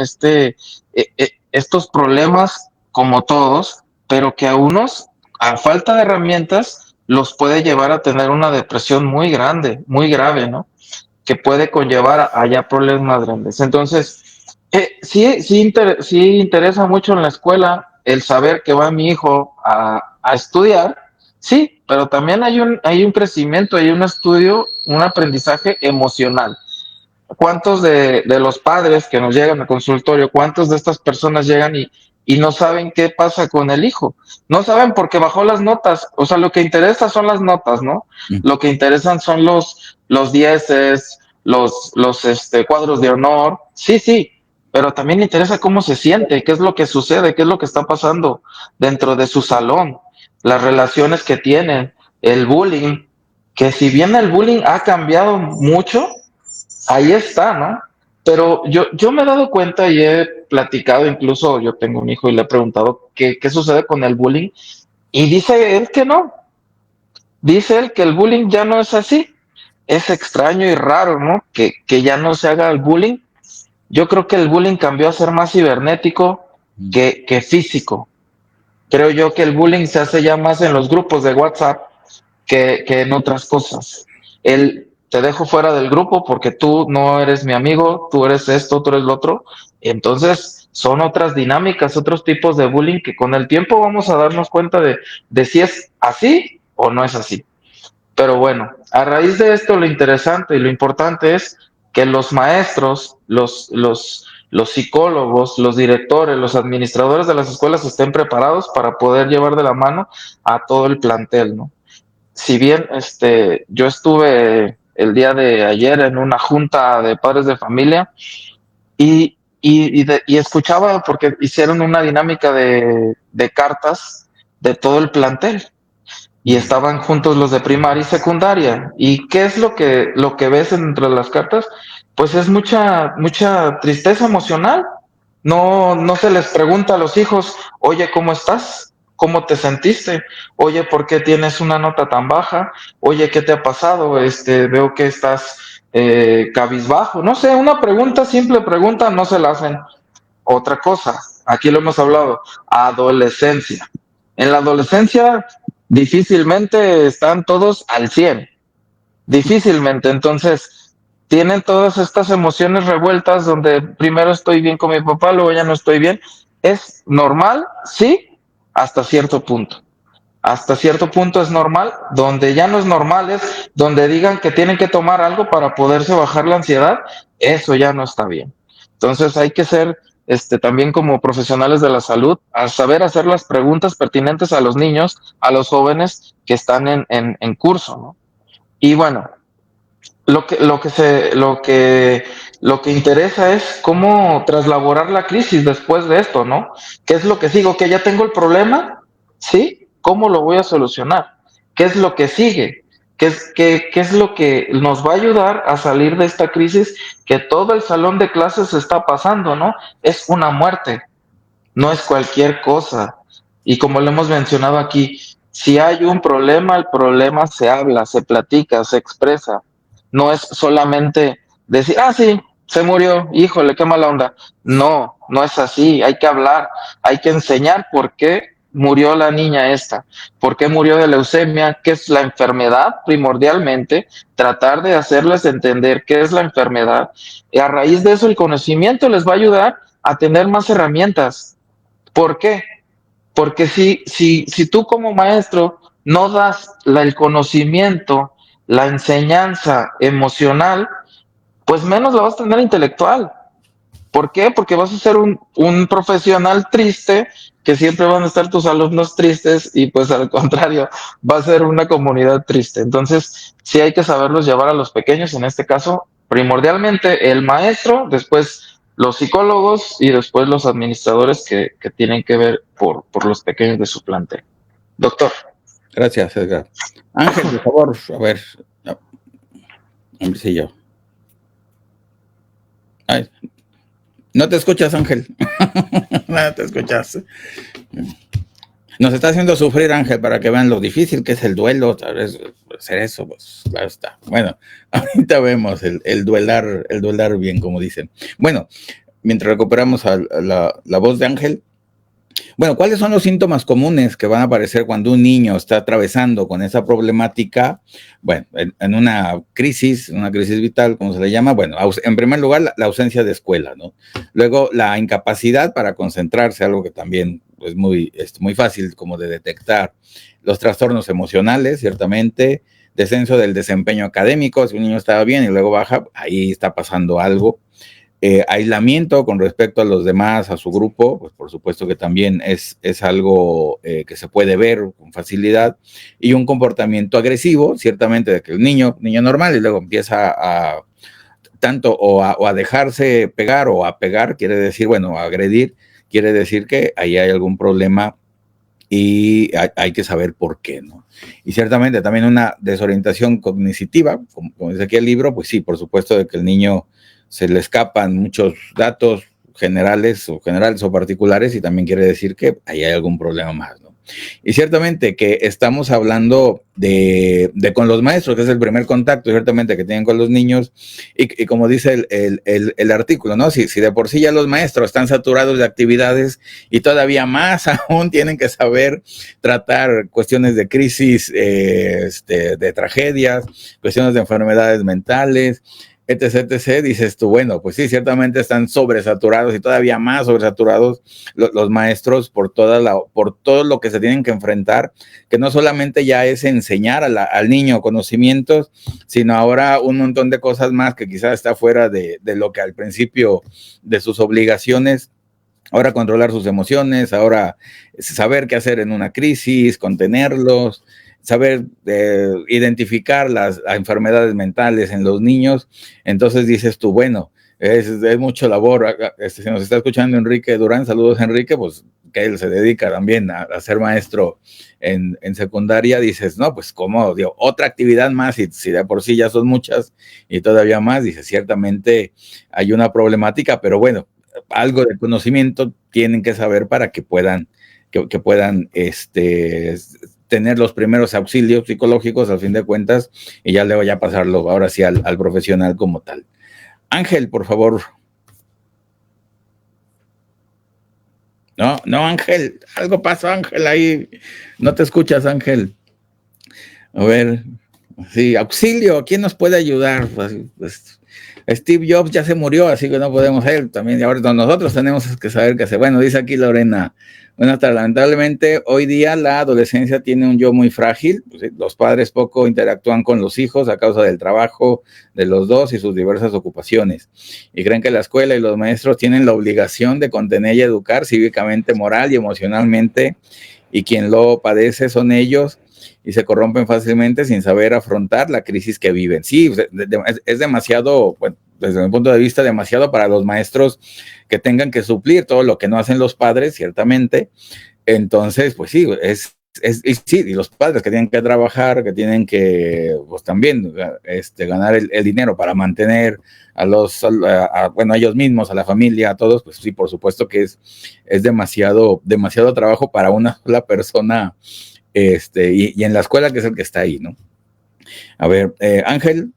estos problemas como todos, pero que a unos, a falta de herramientas, los puede llevar a tener una depresión muy grande, muy grave, ¿no? Que puede conllevar a ya problemas grandes. Entonces, sí interesa mucho en la escuela el saber que va mi hijo a estudiar, sí, pero también hay un crecimiento, hay un estudio, un aprendizaje emocional. ¿Cuántos de los padres que nos llegan al consultorio, cuántos de estas personas llegan y no saben qué pasa con el hijo? No saben porque bajó las notas. O sea, lo que interesa son las notas, ¿no? Lo que interesan son los dieces, los cuadros de honor. Sí, pero también interesa cómo se siente, qué es lo que sucede, qué es lo que está pasando dentro de su salón, las relaciones que tienen, el bullying, que si bien el bullying ha cambiado mucho, ahí está, ¿no? Pero yo me he dado cuenta y he platicado, incluso yo tengo un hijo y le he preguntado qué sucede con el bullying, y dice él que no. Dice él que el bullying ya no es así. Es extraño y raro, ¿no? Que ya no se haga el bullying. Yo creo que el bullying cambió a ser más cibernético que físico. Creo yo que el bullying se hace ya más en los grupos de WhatsApp que en otras cosas. Te dejo fuera del grupo porque tú no eres mi amigo, tú eres esto, tú eres lo otro. Entonces son otras dinámicas, otros tipos de bullying que con el tiempo vamos a darnos cuenta de si es así o no es así. Pero bueno, a raíz de esto lo interesante y lo importante es que los maestros, los psicólogos, los directores, los administradores de las escuelas estén preparados para poder llevar de la mano a todo el plantel, ¿no? Si bien yo estuve el día de ayer en una junta de padres de familia y escuchaba porque hicieron una dinámica de cartas de todo el plantel y estaban juntos los de primaria y secundaria. ¿Y qué es lo que ves entre las cartas? Pues es mucha tristeza emocional. No se les pregunta a los hijos, oye, ¿cómo estás? ¿Cómo te sentiste? Oye, ¿por qué tienes una nota tan baja? Oye, ¿qué te ha pasado? Veo que estás cabizbajo. No sé, una pregunta, simple pregunta, no se la hacen. Otra cosa, aquí lo hemos hablado, adolescencia. En la adolescencia difícilmente están todos al 100, difícilmente. Entonces, tienen todas estas emociones revueltas donde primero estoy bien con mi papá, luego ya no estoy bien. Es normal, sí, hasta cierto punto. hasta cierto punto es normal, donde ya no es normal es donde digan que tienen que tomar algo para poderse bajar la ansiedad, eso ya no está bien. Entonces hay que ser también como profesionales de la salud, a saber hacer las preguntas pertinentes a los niños, a los jóvenes que están en curso, ¿no? Y bueno, lo que interesa es cómo traslaborar la crisis después de esto, ¿no? ¿Qué es lo que sigo? Que ya tengo el problema, ¿sí? ¿Cómo lo voy a solucionar? ¿Qué es lo que sigue? ¿Qué es lo que nos va a ayudar a salir de esta crisis que todo el salón de clases está pasando, ¿no? Es una muerte, no es cualquier cosa. Y como lo hemos mencionado aquí, si hay un problema, el problema se habla, se platica, se expresa. No es solamente decir, ah, sí, se murió, híjole, qué mala onda. No, no es así. Hay que hablar, hay que enseñar por qué murió la niña esta, por qué murió de leucemia, qué es la enfermedad primordialmente, tratar de hacerles entender qué es la enfermedad. Y a raíz de eso, el conocimiento les va a ayudar a tener más herramientas. ¿Por qué? Porque si tú como maestro no das el conocimiento, la enseñanza emocional, pues menos la vas a tener intelectual. ¿Por qué? Porque vas a ser un profesional triste, que siempre van a estar tus alumnos tristes y pues al contrario, va a ser una comunidad triste. Entonces, sí hay que saberlos llevar a los pequeños, en este caso, primordialmente el maestro, después los psicólogos y después los administradores que tienen que ver por los pequeños de su plantel. Doctor. Gracias, Edgar. Ángel, por favor, a ver. Sí, yo. Ay, no te escuchas, Ángel. No te escuchas. Nos está haciendo sufrir, Ángel, para que vean lo difícil que es el duelo. Tal vez hacer eso, pues claro está. Bueno, ahorita vemos el duelar bien, como dicen. Bueno, mientras recuperamos la voz de Ángel. Bueno, ¿cuáles son los síntomas comunes que van a aparecer cuando un niño está atravesando con esa problemática? Bueno, en una crisis vital, como se le llama, bueno, en primer lugar, la ausencia de escuela, ¿no? Luego, la incapacidad para concentrarse, algo que también es muy fácil como de detectar. Los trastornos emocionales, ciertamente, descenso del desempeño académico, si un niño estaba bien y luego baja, ahí está pasando algo. Aislamiento con respecto a los demás, a su grupo, pues por supuesto que también es algo que se puede ver con facilidad, y un comportamiento agresivo, ciertamente, de que el niño normal y luego empieza a tanto o a dejarse pegar o a pegar, quiere decir, bueno, a agredir, quiere decir que ahí hay algún problema y hay que saber por qué, ¿no? Y ciertamente también una desorientación cognitiva, como dice aquí el libro, pues sí, por supuesto de que el niño se le escapan muchos datos generales o particulares, y también quiere decir que ahí hay algún problema más, ¿no? Y ciertamente que estamos hablando de con los maestros, que es el primer contacto ciertamente que tienen con los niños, y como dice el artículo, ¿no? Si de por sí ya los maestros están saturados de actividades y todavía más aún tienen que saber tratar cuestiones de crisis, de tragedias, cuestiones de enfermedades mentales, etc., dices tú, bueno, pues sí, ciertamente están sobresaturados y todavía más sobresaturados los maestros por todo lo que se tienen que enfrentar, que no solamente ya es enseñar al niño conocimientos, sino ahora un montón de cosas más que quizás está fuera de lo que al principio de sus obligaciones. Ahora controlar sus emociones, ahora saber qué hacer en una crisis, contenerlos, saber identificar las enfermedades mentales en los niños. Entonces dices tú, bueno, es mucho labor. Si nos está escuchando Enrique Durán, saludos Enrique, pues que él se dedica también a ser maestro en secundaria. Dices, no, pues como, digo, otra actividad más, y si de por sí ya son muchas y todavía más, dices, ciertamente hay una problemática, pero bueno, algo de conocimiento tienen que saber para que puedan tener los primeros auxilios psicológicos, al fin de cuentas, y ya luego ya pasarlo ahora sí al profesional como tal. Ángel, por favor. No, Ángel, algo pasó, Ángel, ahí. No te escuchas, Ángel. A ver, sí, auxilio, ¿quién nos puede ayudar? Pues, Steve Jobs ya se murió, así que no podemos ir también. Y ahora nosotros tenemos que saber qué hacer. Bueno, dice aquí Lorena, buenas tardes. Lamentablemente, hoy día la adolescencia tiene un yo muy frágil. Pues, ¿sí? Los padres poco interactúan con los hijos a causa del trabajo de los dos y sus diversas ocupaciones. Y creen que la escuela y los maestros tienen la obligación de contener y educar cívicamente, moral y emocionalmente. Y quien lo padece son ellos y se corrompen fácilmente sin saber afrontar la crisis que viven. Sí, es demasiado, bueno, desde mi punto de vista, demasiado para los maestros que tengan que suplir todo lo que no hacen los padres, ciertamente. Entonces, pues sí, y los padres que tienen que trabajar, que tienen que, pues también, ganar el dinero para mantener a bueno, a ellos mismos, a la familia, a todos, pues sí, por supuesto que es demasiado trabajo para una sola persona, y en la escuela, que es el que está ahí, ¿no? A ver, Ángel,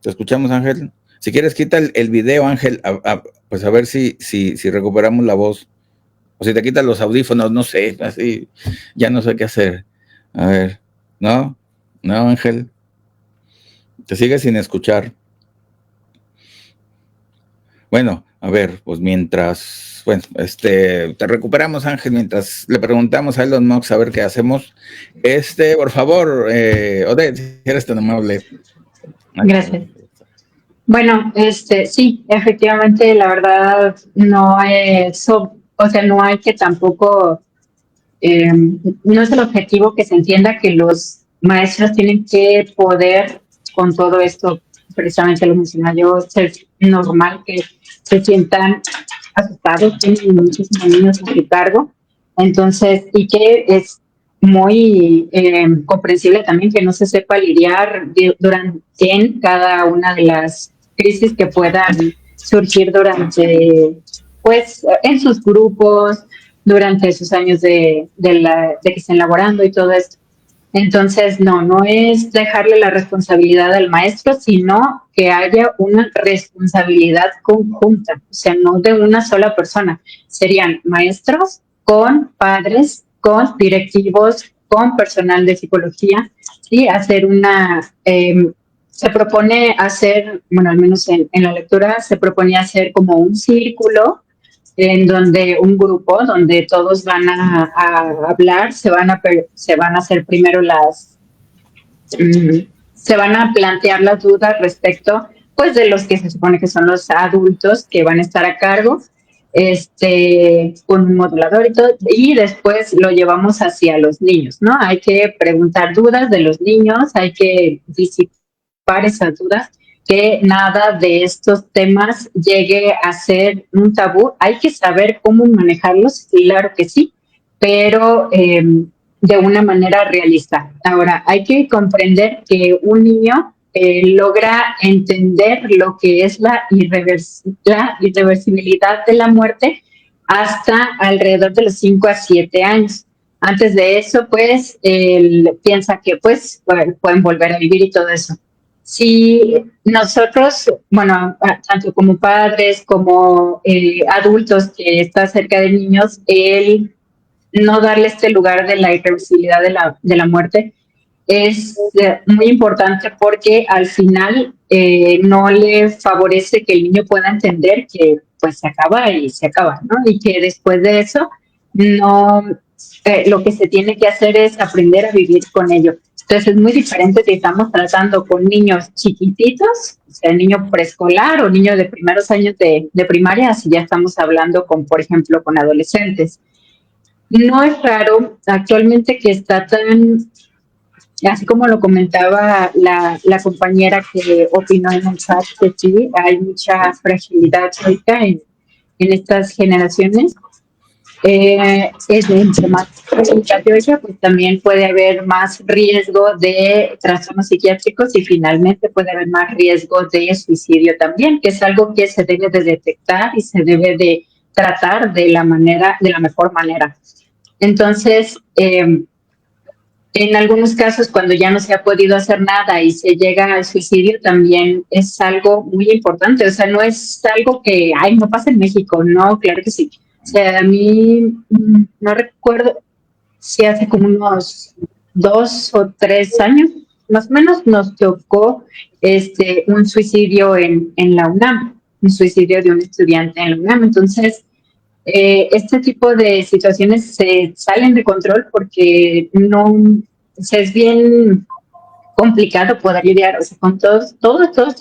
¿te escuchamos, Ángel? Si quieres, quita el video, Ángel, pues a ver si recuperamos la voz. O si te quitas los audífonos, no sé, así, ya no sé qué hacer. A ver, ¿no? No, Ángel. Te sigues sin escuchar. Bueno, a ver, pues mientras, bueno, te recuperamos, Ángel, mientras le preguntamos a Elon Musk a ver qué hacemos. Por favor, Odette, si eres tan amable. Gracias. Bueno, sí, efectivamente, la verdad, no no hay que tampoco, no es el objetivo que se entienda que los maestros tienen que poder, con todo esto, precisamente lo mencionaba yo, ser normal que se sientan asustados, tienen muchísimos niños a su cargo, entonces, y que es muy comprensible también que no se sepa lidiar en cada una de las crisis que puedan surgir durante, pues, en sus grupos, durante sus años de que estén laborando y todo esto. Entonces, no es dejarle la responsabilidad al maestro, sino que haya una responsabilidad conjunta, o sea, no de una sola persona. Serían maestros con padres, con directivos, con personal de psicología, y hacer se propone hacer, bueno, al menos en la lectura, se propone hacer como un círculo en donde un grupo, donde todos van a hablar, se van a hacer primero se van a plantear las dudas respecto, pues, de los que se supone que son los adultos que van a estar a cargo, con un modulador y todo, y después lo llevamos hacia los niños, ¿no? Hay que preguntar dudas de los niños, hay que disipar esas dudas, que nada de estos temas llegue a ser un tabú. Hay que saber cómo manejarlos, claro que sí, pero de una manera realista. Ahora, hay que comprender que un niño logra entender lo que es la irreversibilidad de la muerte hasta alrededor de los 5 a 7 años. Antes de eso, pues, él piensa que, pues, bueno, pueden volver a vivir y todo eso. Si nosotros, bueno, tanto como padres como adultos que están cerca de niños, el no darle este lugar de la irreversibilidad de la muerte es muy importante, porque al final no le favorece que el niño pueda entender que pues se acaba y se acaba, ¿no? Y que después de eso no, lo que se tiene que hacer es aprender a vivir con ello. Entonces es muy diferente si estamos tratando con niños chiquititos, o sea, niño preescolar o niño de primeros años de primaria, si ya estamos hablando con, por ejemplo, con adolescentes. No es raro actualmente que está tan, así como lo comentaba la compañera que opinó en el chat, que sí, hay mucha fragilidad ahorita en estas generaciones. Es entre más fragilidad teórica, pues también puede haber más riesgo de trastornos psiquiátricos, y finalmente puede haber más riesgo de suicidio también, que es algo que se debe de detectar y se debe de tratar de la mejor manera. Entonces, en algunos casos, cuando ya no se ha podido hacer nada y se llega al suicidio, también es algo muy importante. O sea, no es algo que, ay, no pasa en México. No, claro que sí. O sea, a mí no recuerdo si hace como unos 2 o 3 años más o menos nos tocó un suicidio en la UNAM, un suicidio de un estudiante en la UNAM. Entonces, este tipo de situaciones se salen de control porque no, es bien complicado poder lidiar, o sea, con todos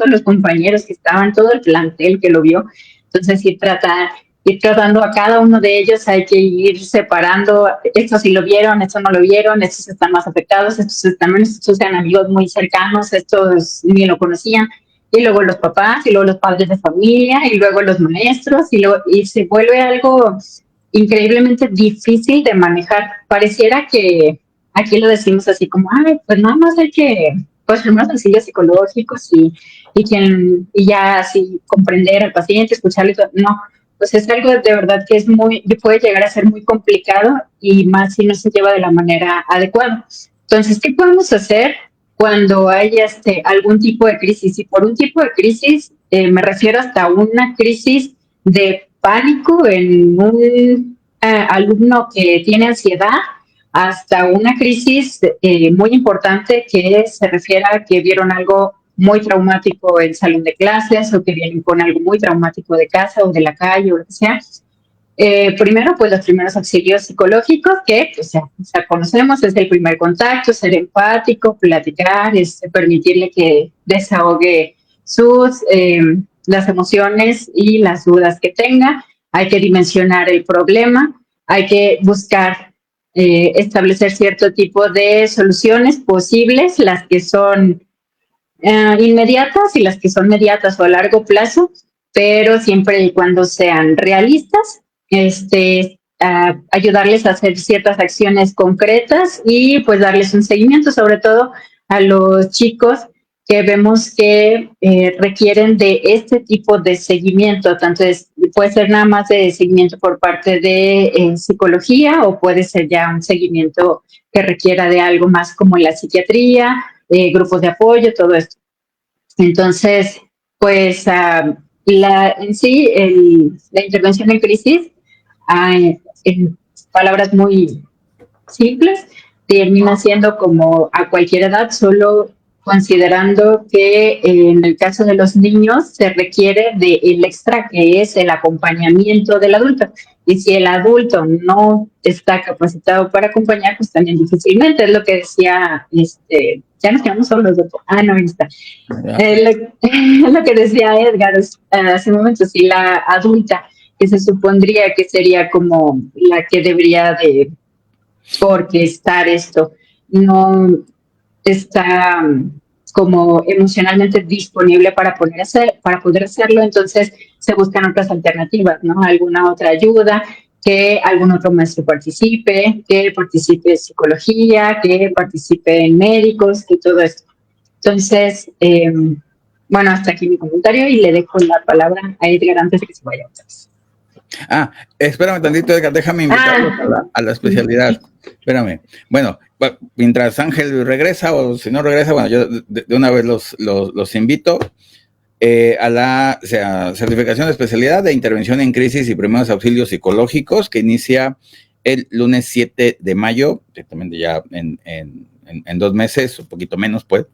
los compañeros que estaban, todo el plantel que lo vio. Entonces, ir tratando a cada uno de ellos, hay que ir separando, estos sí lo vieron, estos no lo vieron, estos están más afectados, estos están menos, estos eran amigos muy cercanos, estos ni lo conocían, y luego los papás, y luego los padres de familia, y luego los maestros, y se vuelve algo increíblemente difícil de manejar. Pareciera que aquí lo decimos así como, ay, pues nada más hay que, pues primeros auxilios psicológicos y ya así comprender al paciente, escucharle, no, pues es algo de verdad que puede llegar a ser muy complicado y más si no se lleva de la manera adecuada. Entonces, ¿qué podemos hacer cuando hay algún tipo de crisis? Y por un tipo de crisis me refiero hasta una crisis de pánico en un alumno que tiene ansiedad, hasta una crisis muy importante que se refiere a que vieron algo muy traumático en salón de clases o que vienen con algo muy traumático de casa o de la calle o lo que sea. Primero, pues los primeros auxilios psicológicos que pues, ya conocemos, es el primer contacto, ser empático, platicar, permitirle que desahogue las emociones y las dudas que tenga. Hay que dimensionar el problema, hay que buscar establecer cierto tipo de soluciones posibles, las que son inmediatas y las que son mediatas o a largo plazo, pero siempre y cuando sean realistas, ayudarles a hacer ciertas acciones concretas y pues darles un seguimiento, sobre todo a los chicos que vemos que requieren de este tipo de seguimiento. Entonces, puede ser nada más de seguimiento por parte de psicología o puede ser ya un seguimiento que requiera de algo más como en la psiquiatría, grupos de apoyo, todo esto. Entonces, pues en sí, la intervención en crisis, en palabras muy simples, termina siendo como a cualquier edad, solo considerando que en el caso de los niños se requiere del extra, que es el acompañamiento del adulto. Y si el adulto no está capacitado para acompañar, pues también difícilmente, es lo que decía, ya nos quedamos solos, doctor. No, ahí está. Lo que decía Edgar hace un momento, si la adulta, que se supondría que sería como la que debería de orquestar esto, no está como emocionalmente disponible para poder hacerlo, entonces se buscan otras alternativas, ¿no? Alguna otra ayuda, que algún otro maestro participe, que participe psicología, que participe en médicos, que todo esto. Entonces, bueno, hasta aquí mi comentario y le dejo la palabra a Edgar antes de que se vaya otra vez. Espérame tantito, Edgar, déjame invitarlos a la especialidad. Espérame. Bueno, mientras Ángel regresa o si no regresa, bueno, yo de una vez los invito a la certificación de especialidad de intervención en crisis y primeros auxilios psicológicos que inicia el lunes 7 de mayo, exactamente ya en 2 meses, un poquito menos, pues.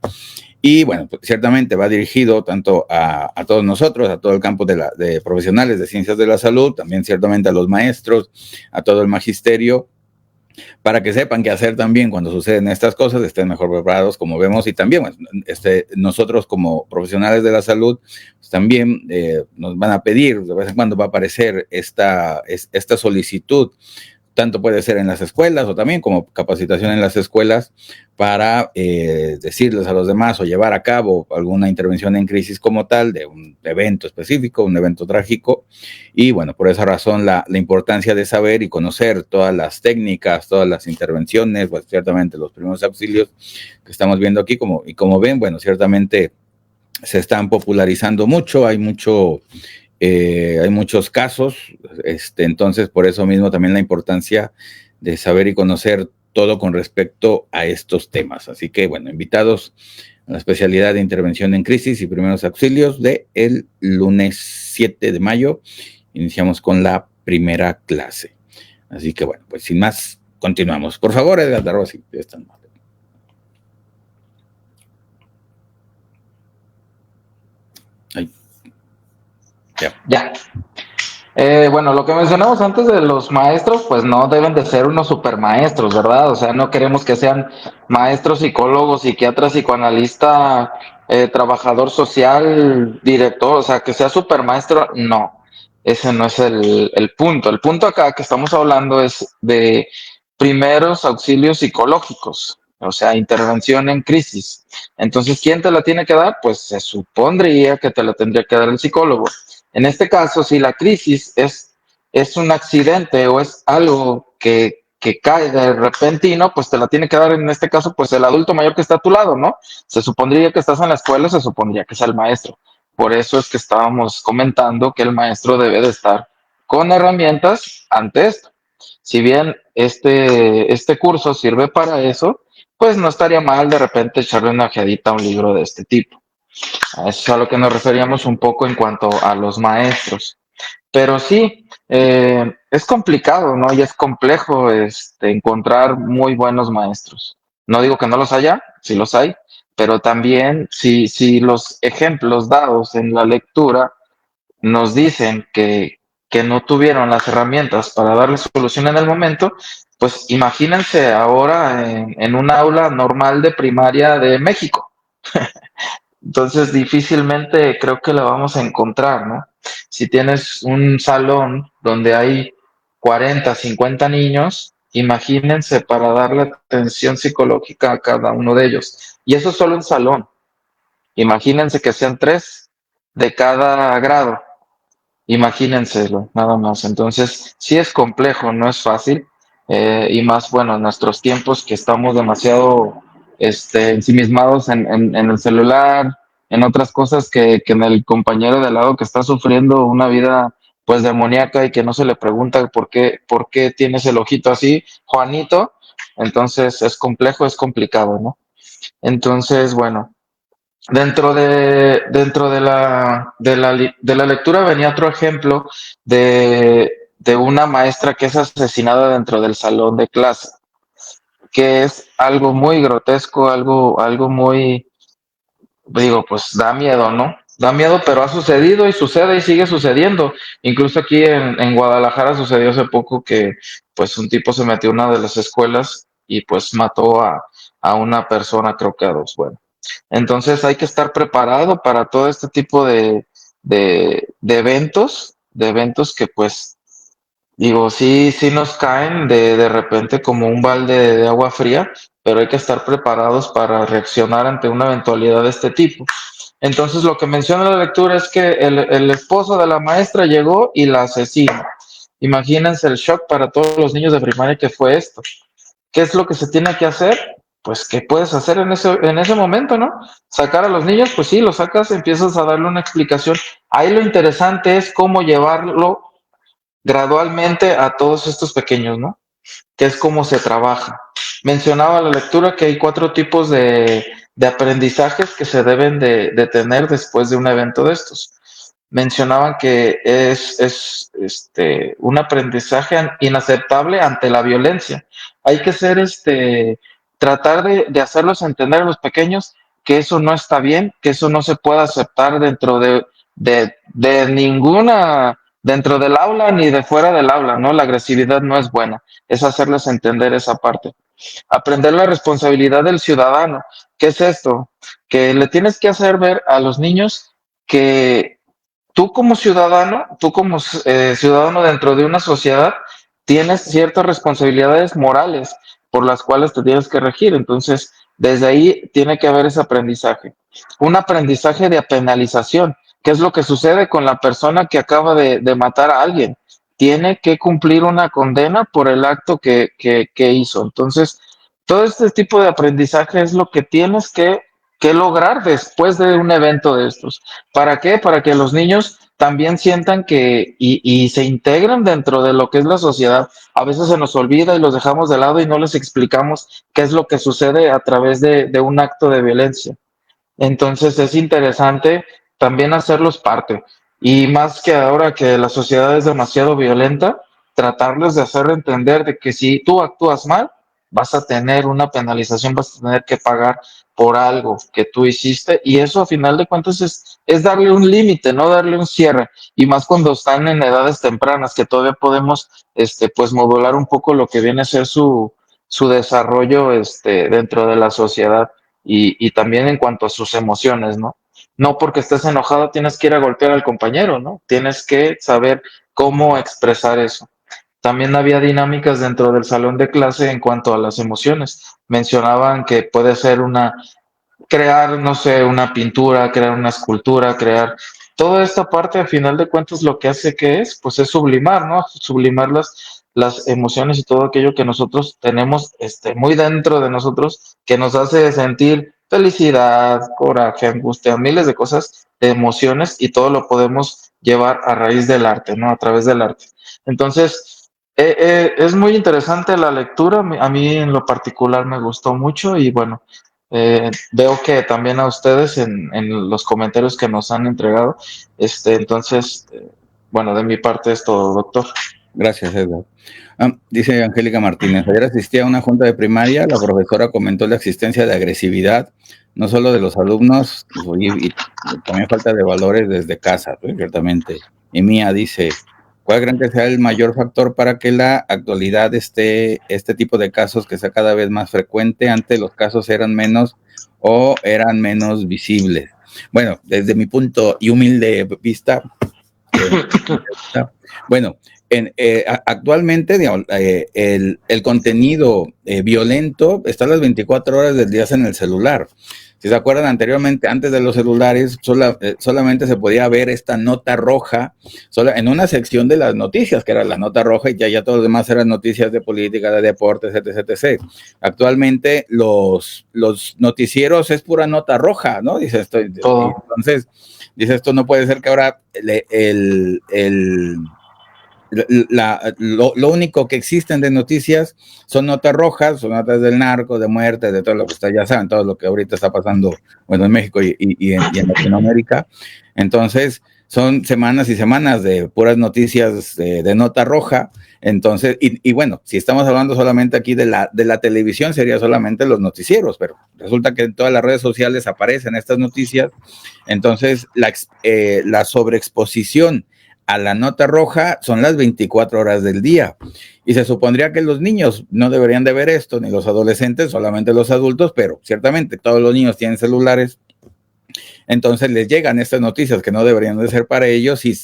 Y bueno, pues, ciertamente va dirigido tanto a todos nosotros, a todo el campo de profesionales de ciencias de la salud, también ciertamente a los maestros, a todo el magisterio, para que sepan qué hacer también cuando suceden estas cosas, estén mejor preparados, como vemos, y también bueno, nosotros como profesionales de la salud, pues también nos van a pedir, de vez en cuando va a aparecer esta solicitud, tanto puede ser en las escuelas o también como capacitación en las escuelas para decirles a los demás o llevar a cabo alguna intervención en crisis como tal de un evento específico, un evento trágico. Y bueno, por esa razón la importancia de saber y conocer todas las técnicas, todas las intervenciones, pues ciertamente los primeros auxilios que estamos viendo aquí, como ven, bueno, ciertamente se están popularizando mucho, hay muchos casos, entonces por eso mismo también la importancia de saber y conocer todo con respecto a estos temas. Así que, bueno, invitados a la especialidad de intervención en crisis y primeros auxilios de el lunes 7 de mayo. Iniciamos con la primera clase. Así que, bueno, pues sin más, continuamos. Por favor, Edgar Darrosi, están mal. Ya. Bueno, lo que mencionamos antes de los maestros, pues no deben de ser unos supermaestros, ¿verdad? O sea, no queremos que sean maestros, psicólogos, psiquiatras, psicoanalista, trabajador social, director, o sea, que sea supermaestro, no. Ese no es el punto. El punto acá que estamos hablando es de primeros auxilios psicológicos, o sea, intervención en crisis. Entonces, ¿quién te la tiene que dar? Pues se supondría que te la tendría que dar el psicólogo. En este caso, si la crisis es un accidente o es algo que cae de repentino, pues te la tiene que dar en este caso, pues el adulto mayor que está a tu lado, ¿no? Se supondría que estás en la escuela, se supondría que es el maestro. Por eso es que estábamos comentando que el maestro debe de estar con herramientas ante esto. Si bien este curso sirve para eso, pues no estaría mal de repente echarle una ojeadita a un libro de este tipo. A eso es a lo que nos referíamos un poco en cuanto a los maestros. Pero sí, es complicado, ¿no? Y es complejo encontrar muy buenos maestros. No digo que no los haya, sí los hay, pero también si los ejemplos dados en la lectura nos dicen que no tuvieron las herramientas para darle solución en el momento, pues imagínense ahora en un aula normal de primaria de México. Entonces difícilmente creo que la vamos a encontrar, ¿no? Si tienes un salón donde hay 40, 50 niños, imagínense para darle atención psicológica a cada uno de ellos. Y eso es solo un salón. Imagínense que sean 3 de cada grado. Imagínenselo, nada más. Entonces, sí es complejo, no es fácil. Y más, bueno, en nuestros tiempos que estamos demasiado ensimismados en el celular, en otras cosas que en el compañero de al lado que está sufriendo una vida pues demoníaca y que no se le pregunta por qué tienes el ojito así, Juanito. Entonces es complejo, es complicado, ¿no? Entonces, bueno, dentro de la lectura venía otro ejemplo de una maestra que es asesinada dentro del salón de clase, que es algo muy grotesco, algo muy, digo, pues da miedo, ¿no? Da miedo, pero ha sucedido y sucede y sigue sucediendo. Incluso aquí en Guadalajara sucedió hace poco que pues un tipo se metió a una de las escuelas y pues mató a una persona, creo que a 2. Bueno, entonces hay que estar preparado para todo este tipo de eventos que pues, digo, sí nos caen de repente como un balde de agua fría, pero hay que estar preparados para reaccionar ante una eventualidad de este tipo. Entonces lo que menciona la lectura es que el esposo de la maestra llegó y la asesinó. Imagínense el shock para todos los niños de primaria que fue esto. ¿Qué es lo que se tiene que hacer? Pues, ¿qué puedes hacer en ese momento, no? Sacar a los niños, pues sí, los sacas, empiezas a darle una explicación. Ahí lo interesante es cómo llevarlo gradualmente a todos estos pequeños, ¿no? Que es cómo se trabaja. Mencionaba la lectura que hay 4 tipos de aprendizajes que se deben de tener después de un evento de estos. Mencionaban que es un aprendizaje inaceptable ante la violencia. Hay que ser tratar de hacerlos entender a los pequeños que eso no está bien, que eso no se puede aceptar dentro de ninguna, dentro del aula ni de fuera del aula, ¿no? La agresividad no es buena, es hacerles entender esa parte. Aprender la responsabilidad del ciudadano. ¿Qué es esto? Que le tienes que hacer ver a los niños que tú como ciudadano dentro de una sociedad, tienes ciertas responsabilidades morales por las cuales te tienes que regir. Entonces, desde ahí tiene que haber ese aprendizaje. Un aprendizaje de penalización. ¿Qué es lo que sucede con la persona que acaba de matar a alguien? Tiene que cumplir una condena por el acto que hizo. Entonces, todo este tipo de aprendizaje es lo que tienes que lograr después de un evento de estos. ¿Para qué? Para que los niños también sientan que y se integren dentro de lo que es la sociedad. A veces se nos olvida y los dejamos de lado y no les explicamos qué es lo que sucede a través de un acto de violencia. Entonces es interesante también hacerlos parte. Y más que ahora que la sociedad es demasiado violenta, tratarles de hacer entender de que si tú actúas mal, vas a tener una penalización, vas a tener que pagar por algo que tú hiciste, y eso a final de cuentas es darle un límite, no darle un cierre, y más cuando están en edades tempranas, que todavía podemos pues modular un poco lo que viene a ser su desarrollo dentro de la sociedad, y también en cuanto a sus emociones, ¿no? No porque estés enojado tienes que ir a golpear al compañero, ¿no? Tienes que saber cómo expresar eso. También había dinámicas dentro del salón de clase en cuanto a las emociones. Mencionaban que puede ser crear, no sé, una pintura, crear una escultura, crear toda esta parte, al final de cuentas, lo que hace que pues es sublimar, ¿no? Sublimar las emociones y todo aquello que nosotros tenemos muy dentro de nosotros, que nos hace sentir felicidad, coraje, angustia, miles de cosas, de emociones, y todo lo podemos llevar a raíz del arte, ¿no? A través del arte. Entonces, es muy interesante la lectura, a mí en lo particular me gustó mucho, y bueno, veo que también a ustedes en los comentarios que nos han entregado, entonces, bueno, de mi parte es todo, doctor. Gracias, Edgar. Dice Angélica Martínez, ayer asistí a una junta de primaria, la profesora comentó la existencia de agresividad, no solo de los alumnos, y también falta de valores desde casa, ¿sí? Ciertamente. Y Mía dice, ¿cuál creen que sea el mayor factor para que la actualidad este tipo de casos que sea cada vez más frecuente? Antes los casos eran menos o eran menos visibles. Bueno, desde mi punto y humilde vista, bueno, actualmente, digamos, el contenido violento está las 24 horas del día en el celular. Si se acuerdan, anteriormente, antes de los celulares, solamente se podía ver esta nota roja en una sección de las noticias, que era la nota roja, y ya todo lo demás eran noticias de política, de deportes, etc. Actualmente, los noticieros es pura nota roja, ¿no? Dice esto. Entonces, dice esto, no puede ser que ahora lo único que existen de noticias son notas rojas, son notas del narco, de muerte, de todo lo que ya saben, todo lo que ahorita está pasando, bueno, en México y en Latinoamérica. Entonces, son semanas y semanas de puras noticias de nota roja. Entonces, y bueno, si estamos hablando solamente aquí de la televisión, sería solamente los noticieros, pero resulta que en todas las redes sociales aparecen estas noticias. Entonces, la sobreexposición a la nota roja son las 24 horas del día. Y se supondría que los niños no deberían de ver esto, ni los adolescentes, solamente los adultos, pero ciertamente todos los niños tienen celulares. Entonces les llegan estas noticias que no deberían de ser para ellos, y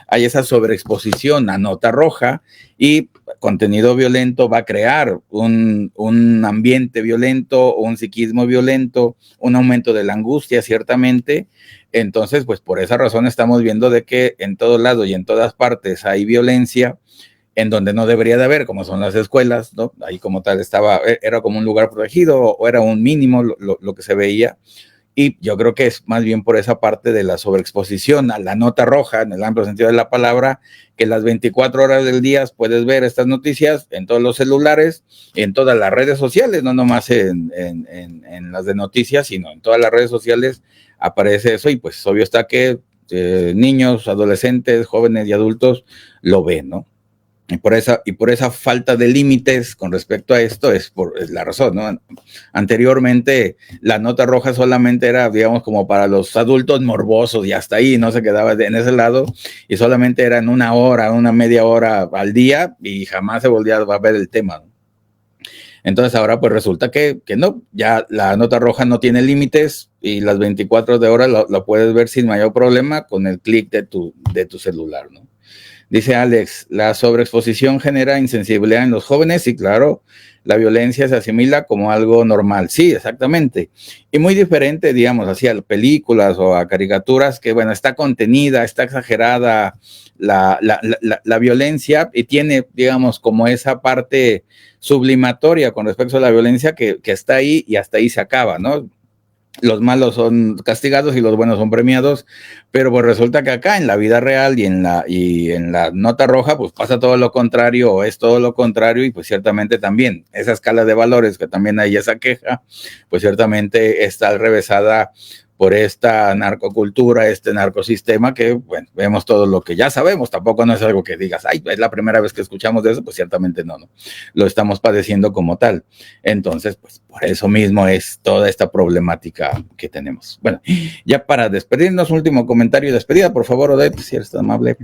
hay esa sobreexposición a nota roja, y contenido violento va a crear un ambiente violento, un psiquismo violento, un aumento de la angustia, ciertamente. Entonces, pues por esa razón estamos viendo de que en todos lados y en todas partes hay violencia en donde no debería de haber, como son las escuelas, ¿no? Ahí como tal era como un lugar protegido, o era un mínimo lo que se veía. Y yo creo que es más bien por esa parte de la sobreexposición a la nota roja, en el amplio sentido de la palabra, que las 24 horas del día puedes ver estas noticias en todos los celulares, en todas las redes sociales, no nomás en las de noticias, sino en todas las redes sociales aparece eso, y pues obvio está que niños, adolescentes, jóvenes y adultos lo ven, ¿no? Y por esa falta de límites con respecto a esto es la razón, ¿no? Anteriormente la nota roja solamente era, digamos, como para los adultos morbosos, y hasta ahí no se quedaba en ese lado, y solamente era en una media hora al día, y jamás se volvía a ver el tema, ¿no? Entonces ahora pues resulta que no, ya la nota roja no tiene límites, y las 24 de horas lo puedes ver sin mayor problema con el clic de tu celular, ¿no? Dice Alex, la sobreexposición genera insensibilidad en los jóvenes, y claro, la violencia se asimila como algo normal. Sí, exactamente. Y muy diferente, digamos, así a películas o a caricaturas que, bueno, está contenida, está exagerada la violencia, y tiene, digamos, como esa parte sublimatoria con respecto a la violencia que está ahí, y hasta ahí se acaba, ¿no? Los malos son castigados y los buenos son premiados, pero pues resulta que acá en la vida real y en la nota roja pues pasa todo lo contrario, o es todo lo contrario, y pues ciertamente también esa escala de valores, que también hay esa queja, pues ciertamente está al revésada por esta narcocultura, este narcosistema que, bueno, vemos todo lo que ya sabemos, tampoco no es algo que digas, ay, es la primera vez que escuchamos de eso, pues ciertamente no, lo estamos padeciendo como tal. Entonces, pues por eso mismo es toda esta problemática que tenemos. Bueno, ya para despedirnos, último comentario y despedida, por favor, Odette, si eres tan amable.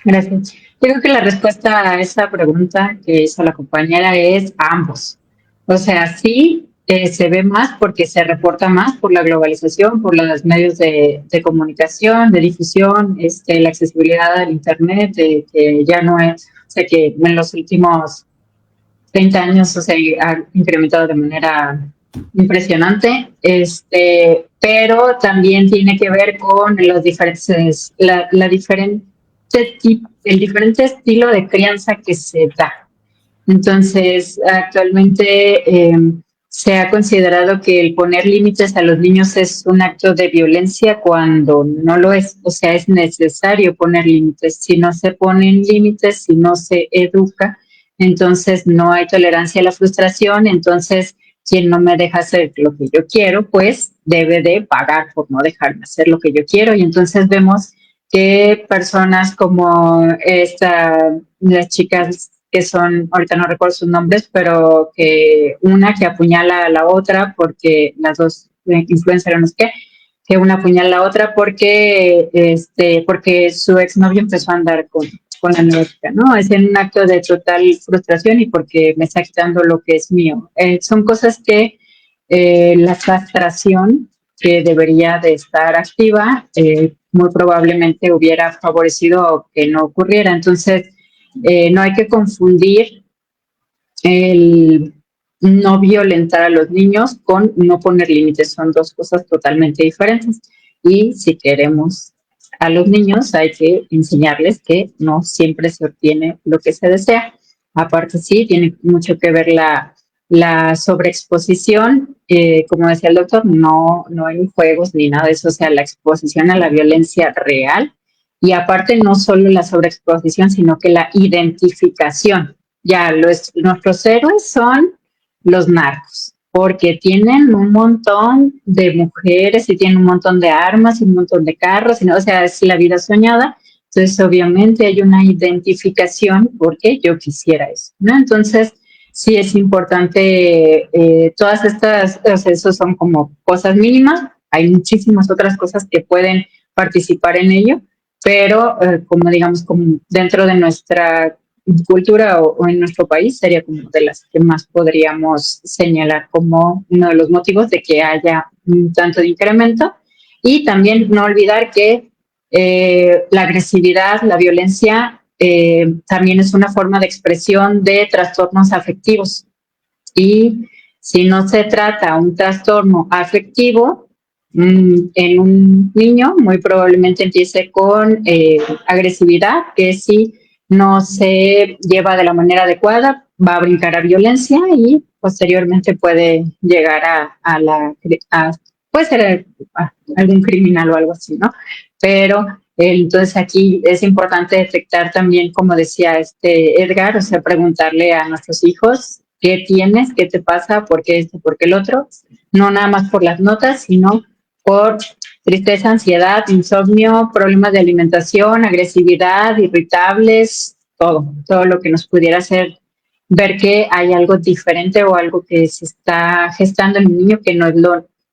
Gracias. Yo creo que la respuesta a esa pregunta que hizo la compañera es ambos. O sea, sí, se ve más porque se reporta más por la globalización, por los medios de comunicación, de difusión, la accesibilidad al Internet, que ya no es, o sea, que en los últimos 30 años, o sea, ha incrementado de manera impresionante, pero también tiene que ver con los diferentes, el diferente estilo de crianza que se da. Entonces, actualmente se ha considerado que el poner límites a los niños es un acto de violencia cuando no lo es. O sea, es necesario poner límites. Si no se ponen límites, si no se educa, entonces no hay tolerancia a la frustración. Entonces, quien no me deja hacer lo que yo quiero, pues debe de pagar por no dejarme hacer lo que yo quiero. Y entonces vemos que personas como las chicas que son, ahorita no recuerdo sus nombres, pero que una que apuñala a la otra porque las dos influencers, no sé qué, que una apuñala a la otra porque su exnovio empezó a andar con la nueva chica, ¿no? Es en un acto de total frustración y porque me está quitando lo que es mío. Son cosas que la castración que debería de estar activa, muy probablemente hubiera favorecido que no ocurriera. Entonces, no hay que confundir el no violentar a los niños con no poner límites. Son dos cosas totalmente diferentes. Y si queremos a los niños, hay que enseñarles que no siempre se obtiene lo que se desea. Aparte, sí, tiene mucho que ver la sobreexposición, como decía el doctor, no hay juegos ni nada de eso, o sea, la exposición a la violencia real. Y aparte, no solo la sobreexposición, sino que la identificación. Ya, nuestros héroes son los narcos, porque tienen un montón de mujeres y tienen un montón de armas y un montón de carros, o sea, es la vida soñada. Entonces, obviamente hay una identificación porque yo quisiera eso, ¿no? Entonces, sí es importante, todas estas, o sea, eso son como cosas mínimas, hay muchísimas otras cosas que pueden participar en ello, pero como digamos, como dentro de nuestra cultura o en nuestro país sería como de las que más podríamos señalar como uno de los motivos de que haya un tanto de incremento. Y también no olvidar que la agresividad, la violencia, también es una forma de expresión de trastornos afectivos. Y si no se trata un trastorno afectivo, en un niño muy probablemente empiece con agresividad, que si no se lleva de la manera adecuada, va a brincar a violencia y posteriormente puede llegar puede ser algún criminal o algo así, ¿no? Pero entonces aquí es importante detectar también, como decía Edgar, o sea, preguntarle a nuestros hijos qué tienes, qué te pasa, por qué esto, por qué el otro, no nada más por las notas, sino por tristeza, ansiedad, insomnio, problemas de alimentación, agresividad, irritables, todo lo que nos pudiera hacer ver que hay algo diferente o algo que se está gestando en un niño que no es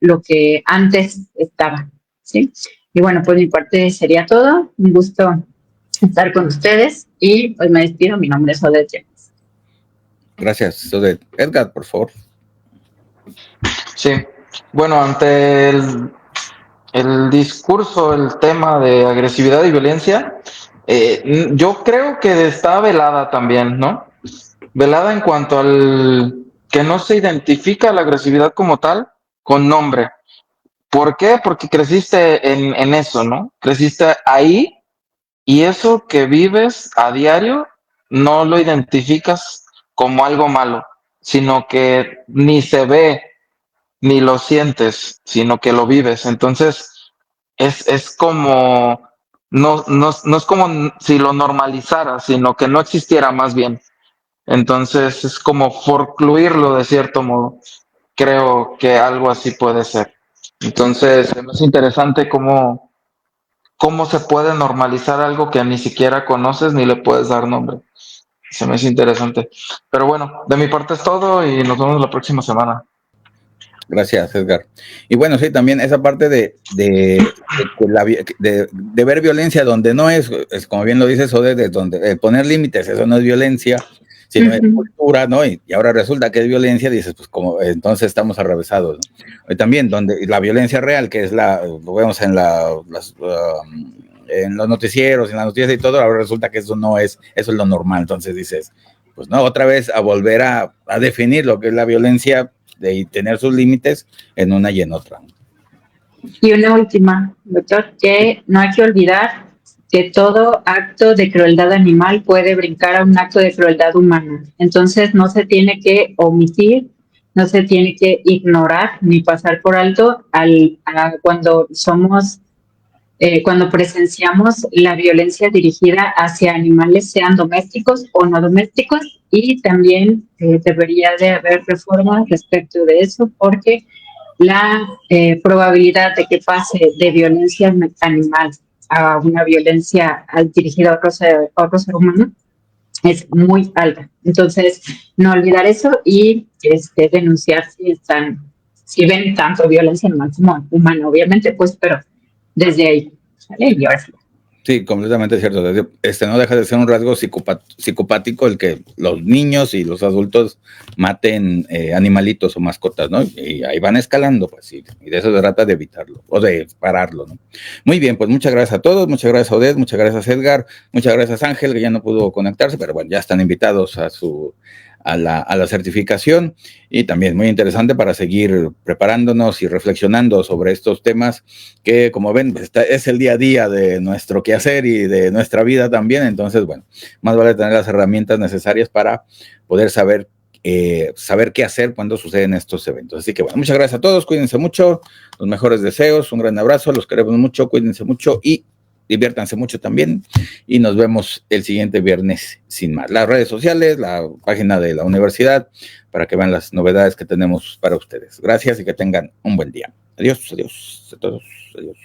lo que antes estaba, ¿sí? Y bueno, pues mi parte sería todo. Un gusto estar con ustedes y pues me despido. Mi nombre es Odette James. Gracias, Odette. Edgar, por favor. Sí, bueno, ante el discurso, el tema de agresividad y violencia, yo creo que está velada también, ¿no? Velada en cuanto al que no se identifica la agresividad como tal con nombre. ¿Por qué? Porque creciste en eso, ¿no? Creciste ahí y eso que vives a diario no lo identificas como algo malo, sino que ni se ve ni lo sientes, sino que lo vives. Entonces, es como, no es como si lo normalizara, sino que no existiera más bien. Entonces, es como forcluirlo de cierto modo. Creo que algo así puede ser. Entonces, es interesante cómo se puede normalizar algo que ni siquiera conoces ni le puedes dar nombre. Se me hace interesante. Pero bueno, de mi parte es todo y nos vemos la próxima semana. Gracias, Edgar. Y bueno, sí, también esa parte de ver violencia donde no es como bien lo dices, o de donde poner límites, eso no es violencia, sino es cultura, ¿no? Y ahora resulta que es violencia, dices, pues como entonces estamos arrabesados, ¿no? Y también donde la violencia real, que es lo vemos en en los noticieros, en las noticias y todo, ahora resulta que eso no es, eso es lo normal. Entonces dices, pues no, otra vez a volver a definir lo que es la violencia de tener sus límites en una y en otra. Y una última, doctor, que no hay que olvidar que todo acto de crueldad animal puede brincar a un acto de crueldad humana. Entonces no se tiene que omitir, no se tiene que ignorar ni pasar por alto cuando cuando presenciamos la violencia dirigida hacia animales, sean domésticos o no domésticos, y también debería de haber reformas respecto de eso, porque la probabilidad de que pase de violencia animal a una violencia dirigida a otro ser humano es muy alta. Entonces, no olvidar eso y denunciar si ven tanto violencia animal como humana, obviamente, pues, pero desde ahí, ¿vale? Y ahora sí. Sí, completamente cierto. No deja de ser un rasgo psicopático el que los niños y los adultos maten animalitos o mascotas, ¿no? Y ahí van escalando, pues, y de eso se trata, de evitarlo o de pararlo, ¿no? Muy bien, pues muchas gracias a todos, muchas gracias a Odette, muchas gracias a Edgar, muchas gracias a Ángel, que ya no pudo conectarse, pero bueno, ya están invitados a la certificación, y también muy interesante para seguir preparándonos y reflexionando sobre estos temas que, como ven, es el día a día de nuestro quehacer y de nuestra vida también. Entonces, bueno, más vale tener las herramientas necesarias para poder saber qué hacer cuando suceden estos eventos. Así que bueno, muchas gracias a todos, cuídense mucho, los mejores deseos, un gran abrazo, los queremos mucho, cuídense mucho y diviértanse mucho también, y nos vemos el siguiente viernes sin más. Las redes sociales, la página de la universidad, para que vean las novedades que tenemos para ustedes. Gracias y que tengan un buen día. Adiós, adiós a todos, adiós.